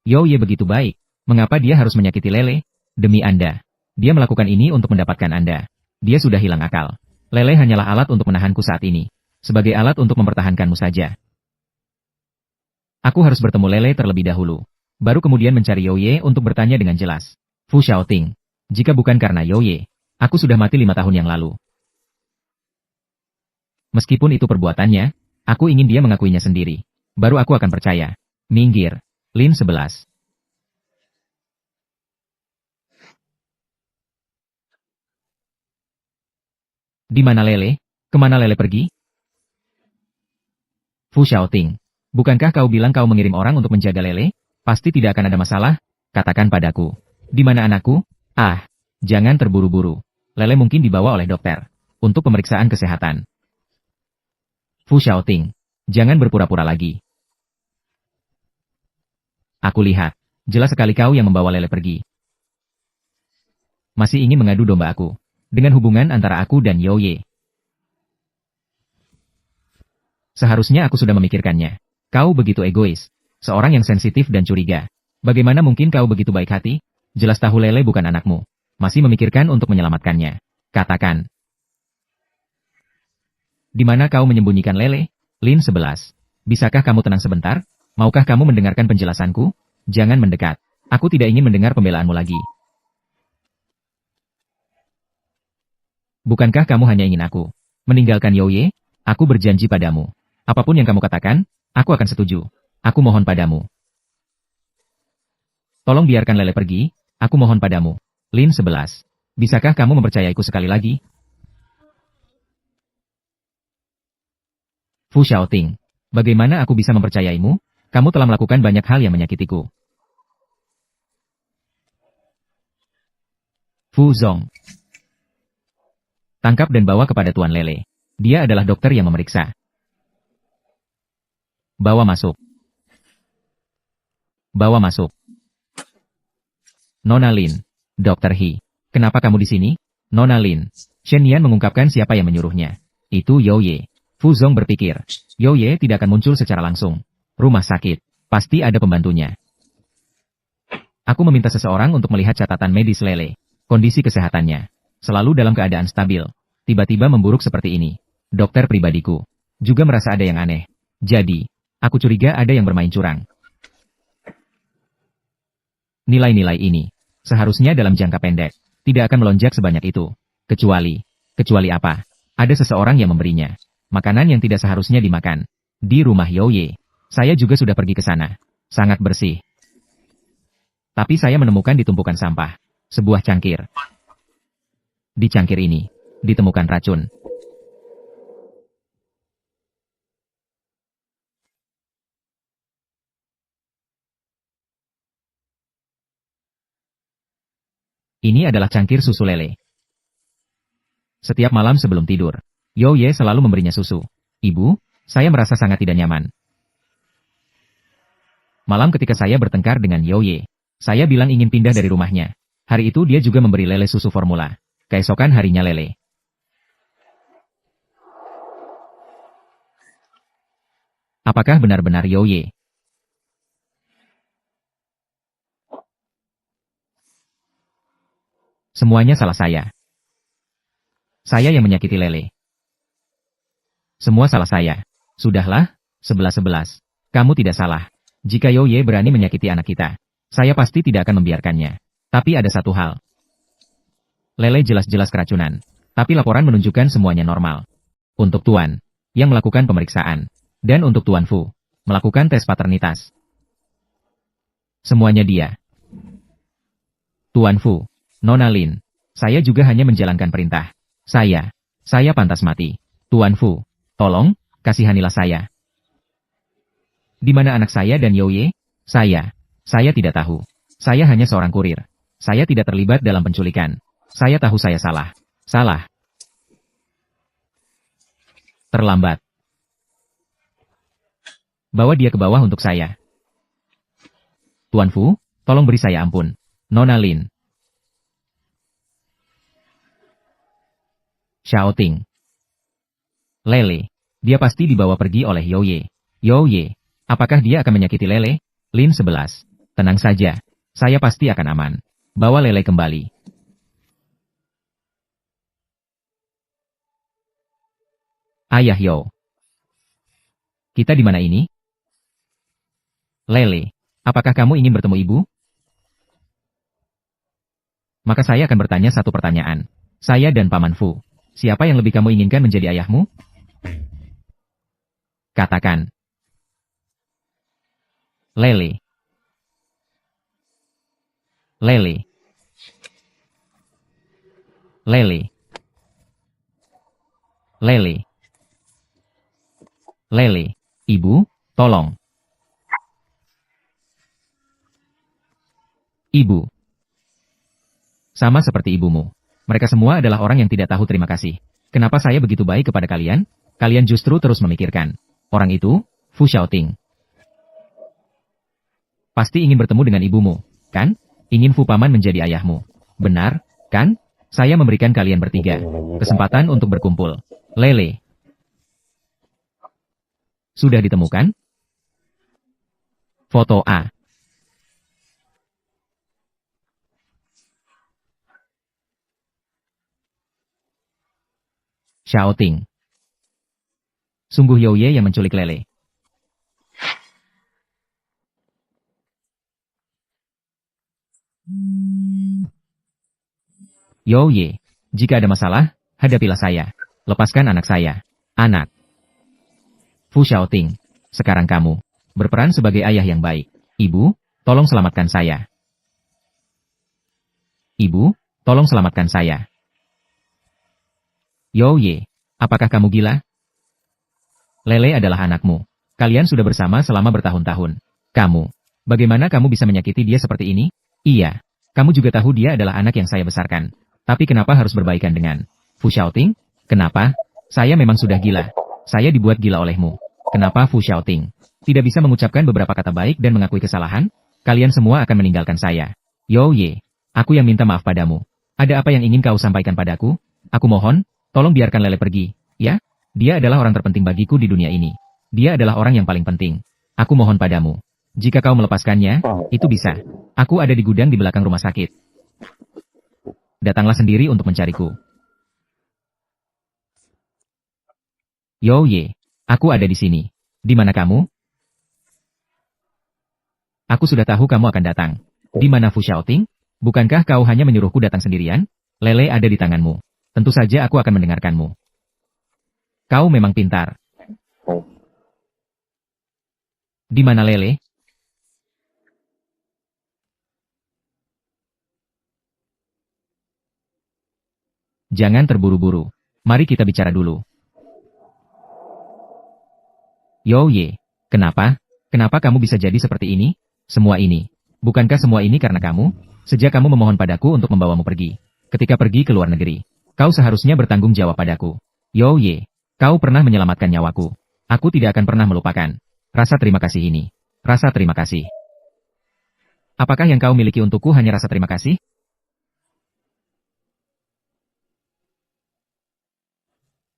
Yo Ye begitu baik, mengapa dia harus menyakiti Lele? Demi Anda. Dia melakukan ini untuk mendapatkan Anda. Dia sudah hilang akal. Lele hanyalah alat untuk menahanku saat ini. Sebagai alat untuk mempertahankanmu saja. Aku harus bertemu Lele terlebih dahulu. Baru kemudian mencari Yo Ye untuk bertanya dengan jelas. Fu Xiaoting, jika bukan karena Yo Ye, aku sudah mati 5 tahun yang lalu. Meskipun itu perbuatannya, aku ingin dia mengakuinya sendiri. Baru aku akan percaya. Minggir. Lin 11. Di mana Lele? Kemana Lele pergi? Fu Xiaoting, bukankah kau bilang kau mengirim orang untuk menjaga Lele? Pasti tidak akan ada masalah. Katakan padaku. Di mana anakku? Ah, jangan terburu-buru. Lele mungkin dibawa oleh dokter untuk pemeriksaan kesehatan. Fu Xiaoting, jangan berpura-pura lagi. Aku lihat, jelas sekali kau yang membawa Lele pergi. Masih ingin mengadu domba aku, dengan hubungan antara aku dan Yo Ye. Seharusnya aku sudah memikirkannya. Kau begitu egois, seorang yang sensitif dan curiga. Bagaimana mungkin kau begitu baik hati? Jelas tahu Lele bukan anakmu. Masih memikirkan untuk menyelamatkannya. Katakan. Di mana kau menyembunyikan Lele? Lin 11. Bisakah kamu tenang sebentar? Maukah kamu mendengarkan penjelasanku? Jangan mendekat. Aku tidak ingin mendengar pembelaanmu lagi. Bukankah kamu hanya ingin aku meninggalkan Yo Ye? Aku berjanji padamu. Apapun yang kamu katakan, aku akan setuju. Aku mohon padamu. Tolong biarkan Lele pergi. Aku mohon padamu. Lin 11. Bisakah kamu mempercayaiku sekali lagi? Fu Xiaoting, bagaimana aku bisa mempercayaimu? Kamu telah melakukan banyak hal yang menyakitiku. Fu Zong. Tangkap dan bawa kepada Tuan Lele. Dia adalah dokter yang memeriksa. Bawa masuk. Bawa masuk. Nona Lin. Dr. He. Kenapa kamu di sini? Nona Lin. Shen Yan mengungkapkan siapa yang menyuruhnya. Itu Yo Ye. Fu Zong berpikir, Yo Ye tidak akan muncul secara langsung. Rumah sakit. Pasti ada pembantunya. Aku meminta seseorang untuk melihat catatan medis Lele. Kondisi kesehatannya. Selalu dalam keadaan stabil. Tiba-tiba memburuk seperti ini. Dokter pribadiku. Juga merasa ada yang aneh. Jadi, aku curiga ada yang bermain curang. Nilai-nilai ini, seharusnya dalam jangka pendek, tidak akan melonjak sebanyak itu. Kecuali apa? Ada seseorang yang memberinya. Makanan yang tidak seharusnya dimakan. Di rumah Yo Ye. Saya juga sudah pergi ke sana. Sangat bersih. Tapi saya menemukan di tumpukan sampah. Sebuah cangkir. Di cangkir ini, ditemukan racun. Ini adalah cangkir susu Lele. Setiap malam sebelum tidur, Yo Ye selalu memberinya susu. Ibu, saya merasa sangat tidak nyaman. Malam ketika saya bertengkar dengan Yo Ye, saya bilang ingin pindah dari rumahnya. Hari itu dia juga memberi Lele susu formula. Keesokan harinya Lele. Apakah benar-benar Yo Ye? Semuanya salah saya. Saya yang menyakiti Lele. Semua salah saya. Sudahlah, 11-11. Kamu tidak salah. Jika Yo Ye berani menyakiti anak kita, saya pasti tidak akan membiarkannya. Tapi ada satu hal. Lele jelas-jelas keracunan. Tapi laporan menunjukkan semuanya normal. Untuk Tuan, yang melakukan pemeriksaan. Dan untuk Tuan Fu, melakukan tes paternitas. Semuanya dia. Tuan Fu, Nona Lin, saya juga hanya menjalankan perintah. Saya pantas mati. Tuan Fu, tolong, kasihanilah saya. Di mana anak saya dan Yo Ye? Saya tidak tahu. Saya hanya seorang kurir. Saya tidak terlibat dalam penculikan. Saya tahu saya salah. Terlambat. Bawa dia ke bawah untuk saya. Tuan Fu, tolong beri saya ampun. Nona Lin. Xiaoting. Lele. Dia pasti dibawa pergi oleh Youye. Youye. Apakah dia akan menyakiti Lele? Lin 11. Tenang saja. Saya pasti akan aman. Bawa Lele kembali. Ayah Yo. Kita di mana ini? Lele. Apakah kamu ingin bertemu ibu? Maka saya akan bertanya satu pertanyaan. Saya dan Paman Fu. Siapa yang lebih kamu inginkan menjadi ayahmu? Katakan. Lele. Lele. Lele. Lele. Lele. Ibu, tolong. Ibu. Sama seperti ibumu. Mereka semua adalah orang yang tidak tahu terima kasih. Kenapa saya begitu baik kepada kalian? Kalian justru terus memikirkan. Orang itu, Fu Xiaoting. Pasti ingin bertemu dengan ibumu, kan? Ingin Fu Paman menjadi ayahmu. Benar, kan? Saya memberikan kalian bertiga kesempatan untuk berkumpul. Lele. Sudah ditemukan? Foto A. Xiaoting. Sungguh Youye yang menculik Lele. Youye, jika ada masalah, hadapilah saya. Lepaskan anak saya. Anak. Fu Xiaoting, sekarang kamu berperan sebagai ayah yang baik. Ibu, tolong selamatkan saya. Ibu, tolong selamatkan saya. Youye, apakah kamu gila? Lele adalah anakmu. Kalian sudah bersama selama bertahun-tahun. Kamu, bagaimana kamu bisa menyakiti dia seperti ini? Iya, kamu juga tahu dia adalah anak yang saya besarkan. Tapi kenapa harus berbaikan dengan Fu Xiaoting? Kenapa? Saya memang sudah gila. Saya dibuat gila olehmu. Kenapa Fu Xiaoting tidak bisa mengucapkan beberapa kata baik dan mengakui kesalahan? Kalian semua akan meninggalkan saya. Youye, aku yang minta maaf padamu. Ada apa yang ingin kau sampaikan padaku? Aku mohon, tolong biarkan Lele pergi, ya? Dia adalah orang terpenting bagiku di dunia ini. Dia adalah orang yang paling penting. Aku mohon padamu. Jika kau melepaskannya, itu bisa. Aku ada di gudang di belakang rumah sakit. Datanglah sendiri untuk mencariku. Youye, aku ada di sini. Di mana kamu? Aku sudah tahu kamu akan datang. Di mana Fu Xiaoting? Bukankah kau hanya menyuruhku datang sendirian? Lele ada di tanganmu. Tentu saja aku akan mendengarkanmu. Kau memang pintar. Di mana Lele? Jangan terburu-buru. Mari kita bicara dulu. Youye, kenapa? Kenapa kamu bisa jadi seperti ini? Semua ini. Bukankah semua ini karena kamu? Sejak kamu memohon padaku untuk membawamu pergi. Ketika pergi ke luar negeri, kau seharusnya bertanggung jawab padaku. Youye, kau pernah menyelamatkan nyawaku. Aku tidak akan pernah melupakan rasa terima kasih ini. Rasa terima kasih. Apakah yang kau miliki untukku hanya rasa terima kasih?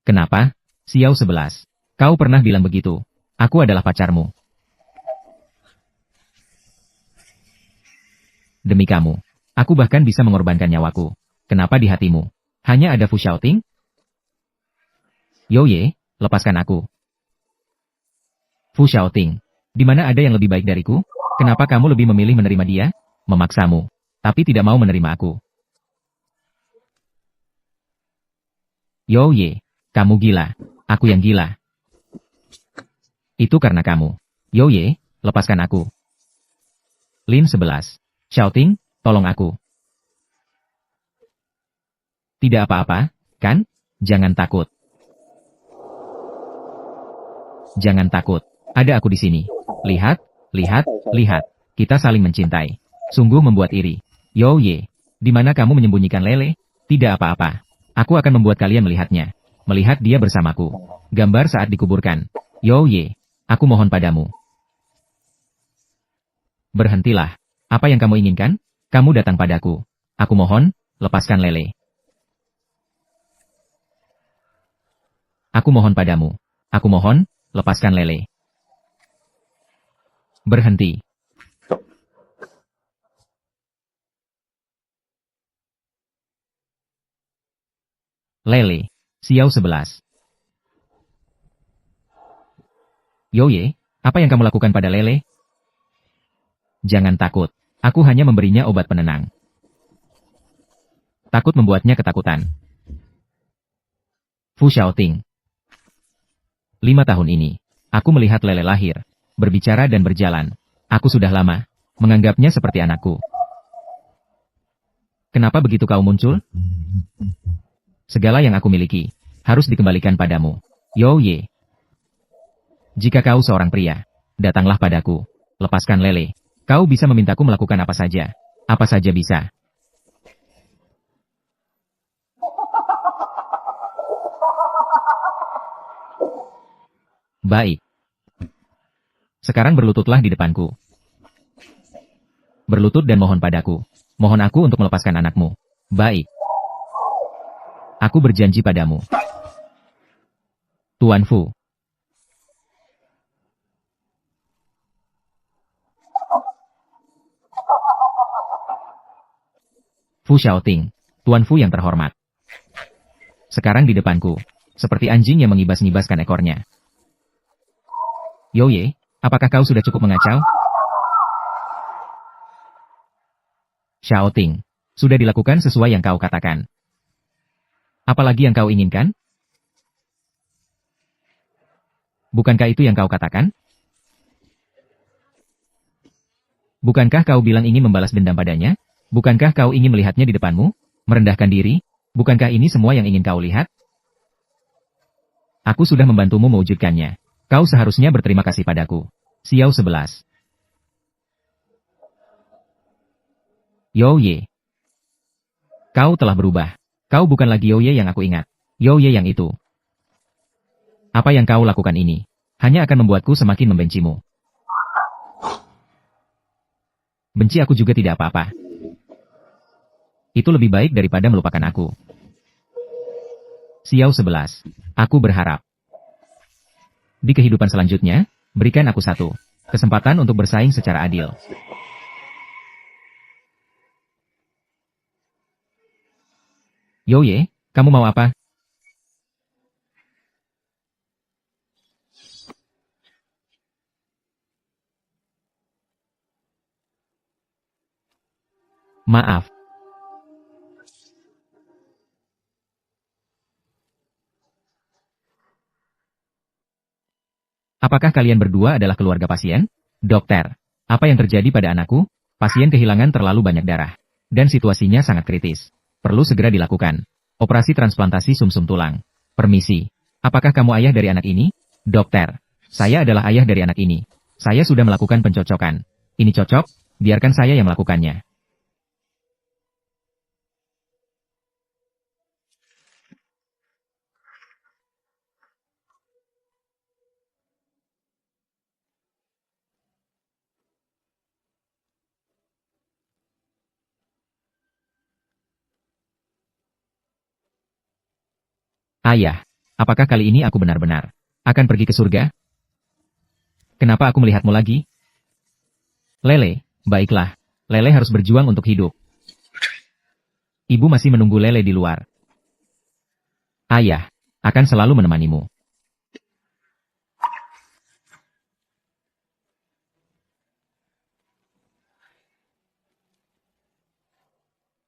Kenapa? Xiao 11. Kau pernah bilang begitu. Aku adalah pacarmu. Demi kamu, aku bahkan bisa mengorbankan nyawaku. Kenapa di hatimu hanya ada Fu Xiaoting? Youye, lepaskan aku. Fu Xiaoting, di mana ada yang lebih baik dariku? Kenapa kamu lebih memilih menerima dia? Memaksamu, tapi tidak mau menerima aku. Youye, kamu gila. Aku yang gila. Itu karena kamu. Youye, lepaskan aku. Lin 11. Xiaoting, tolong aku. Tidak apa-apa, kan? Jangan takut. Jangan takut. Ada aku di sini. Lihat, lihat, lihat. Kita saling mencintai. Sungguh membuat iri. Youye, di mana kamu menyembunyikan Lele? Tidak apa-apa. Aku akan membuat kalian melihatnya. Melihat dia bersamaku. Gambar saat dikuburkan. Youye, aku mohon padamu. Berhentilah. Apa yang kamu inginkan? Kamu datang padaku. Aku mohon, lepaskan Lele. Aku mohon padamu. Aku mohon, lepaskan Lele. Berhenti. Lele. Xiao 11. Yoye, apa yang kamu lakukan pada Lele? Jangan takut. Aku hanya memberinya obat penenang. Takut membuatnya ketakutan. Fu Xiaoting. 5 tahun ini, aku melihat Lele lahir, berbicara dan berjalan. Aku sudah lama menganggapnya seperti anakku. Kenapa begitu kau muncul? Segala yang aku miliki harus dikembalikan padamu. Yoye. Jika kau seorang pria, datanglah padaku. Lepaskan Lele. Kau bisa memintaku melakukan apa saja. Apa saja bisa. Baik. Sekarang berlututlah di depanku. Berlutut dan mohon padaku. Mohon aku untuk melepaskan anakmu. Baik. Aku berjanji padamu. Tuan Fu. Fu Xiaoting. Tuan Fu yang terhormat. Sekarang di depanku. Seperti anjing yang mengibas-ngibaskan ekornya. Yoye, apakah kau sudah cukup mengacau? Xiaoting, sudah dilakukan sesuai yang kau katakan. Apalagi yang kau inginkan? Bukankah itu yang kau katakan? Bukankah kau bilang ingin membalas dendam padanya? Bukankah kau ingin melihatnya di depanmu? Merendahkan diri? Bukankah ini semua yang ingin kau lihat? Aku sudah membantumu mewujudkannya. Kau seharusnya berterima kasih padaku. Xiao 11. Yoye. Kau telah berubah. Kau bukan lagi Yoye yang aku ingat. Yoye yang itu. Apa yang kau lakukan ini hanya akan membuatku semakin membencimu. Benci aku juga tidak apa-apa. Itu lebih baik daripada melupakan aku. Xiao 11. Aku berharap. Di kehidupan selanjutnya, berikan aku satu kesempatan untuk bersaing secara adil. Yoye, kamu mau apa? Maaf. Apakah kalian berdua adalah keluarga pasien? Dokter, apa yang terjadi pada anakku? Pasien kehilangan terlalu banyak darah. Dan situasinya sangat kritis. Perlu segera dilakukan. Operasi transplantasi sumsum tulang. Permisi. Apakah kamu ayah dari anak ini? Dokter, saya adalah ayah dari anak ini. Saya sudah melakukan pencocokan. Ini cocok, biarkan saya yang melakukannya. Ayah, apakah kali ini aku benar-benar akan pergi ke surga? Kenapa aku melihatmu lagi? Lele, baiklah. Lele harus berjuang untuk hidup. Ibu masih menunggu Lele di luar. Ayah, akan selalu menemanimu.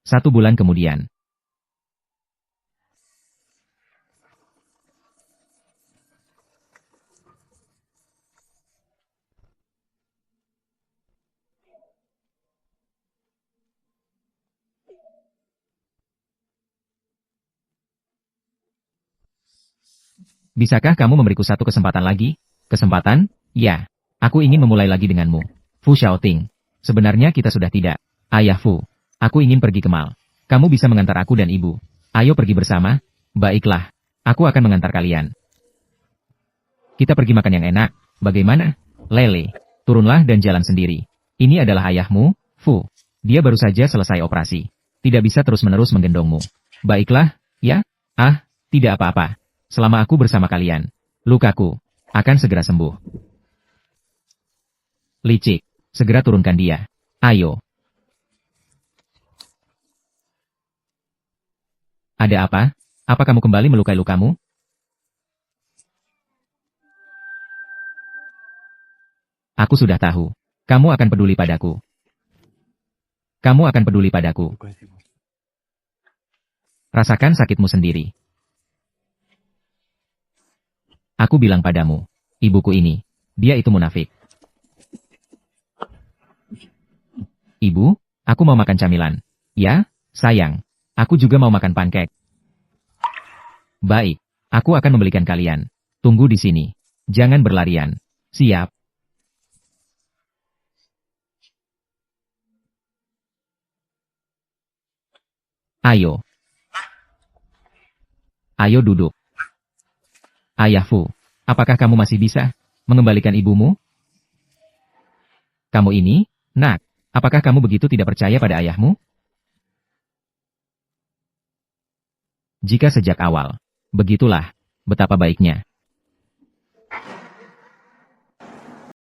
Satu bulan kemudian. Bisakah kamu memberiku satu kesempatan lagi? Kesempatan? Ya. Aku ingin memulai lagi denganmu. Fu Xiaoting. Sebenarnya kita sudah tidak. Ayah Fu. Aku ingin pergi ke mall. Kamu bisa mengantar aku dan ibu. Ayo pergi bersama. Baiklah. Aku akan mengantar kalian. Kita pergi makan yang enak. Bagaimana? Lele. Turunlah dan jalan sendiri. Ini adalah ayahmu, Fu. Dia baru saja selesai operasi. Tidak bisa terus-menerus menggendongmu. Baiklah, ya? Ah, tidak apa-apa. Selama aku bersama kalian, lukaku akan segera sembuh. Licik, segera turunkan dia. Ayo. Ada apa? Apa kamu kembali melukai lukamu? Aku sudah tahu. Kamu akan peduli padaku. Kamu akan peduli padaku. Rasakan sakitmu sendiri. Aku bilang padamu, ibuku ini, dia itu munafik. Ibu, aku mau makan camilan. Ya, sayang. Aku juga mau makan pancake. Baik, aku akan membelikan kalian. Tunggu di sini. Jangan berlarian. Siap. Ayo. Ayo duduk. Ayah Fu, apakah kamu masih bisa mengembalikan ibumu? Kamu ini, nak, apakah kamu begitu tidak percaya pada ayahmu? Jika sejak awal, begitulah, betapa baiknya.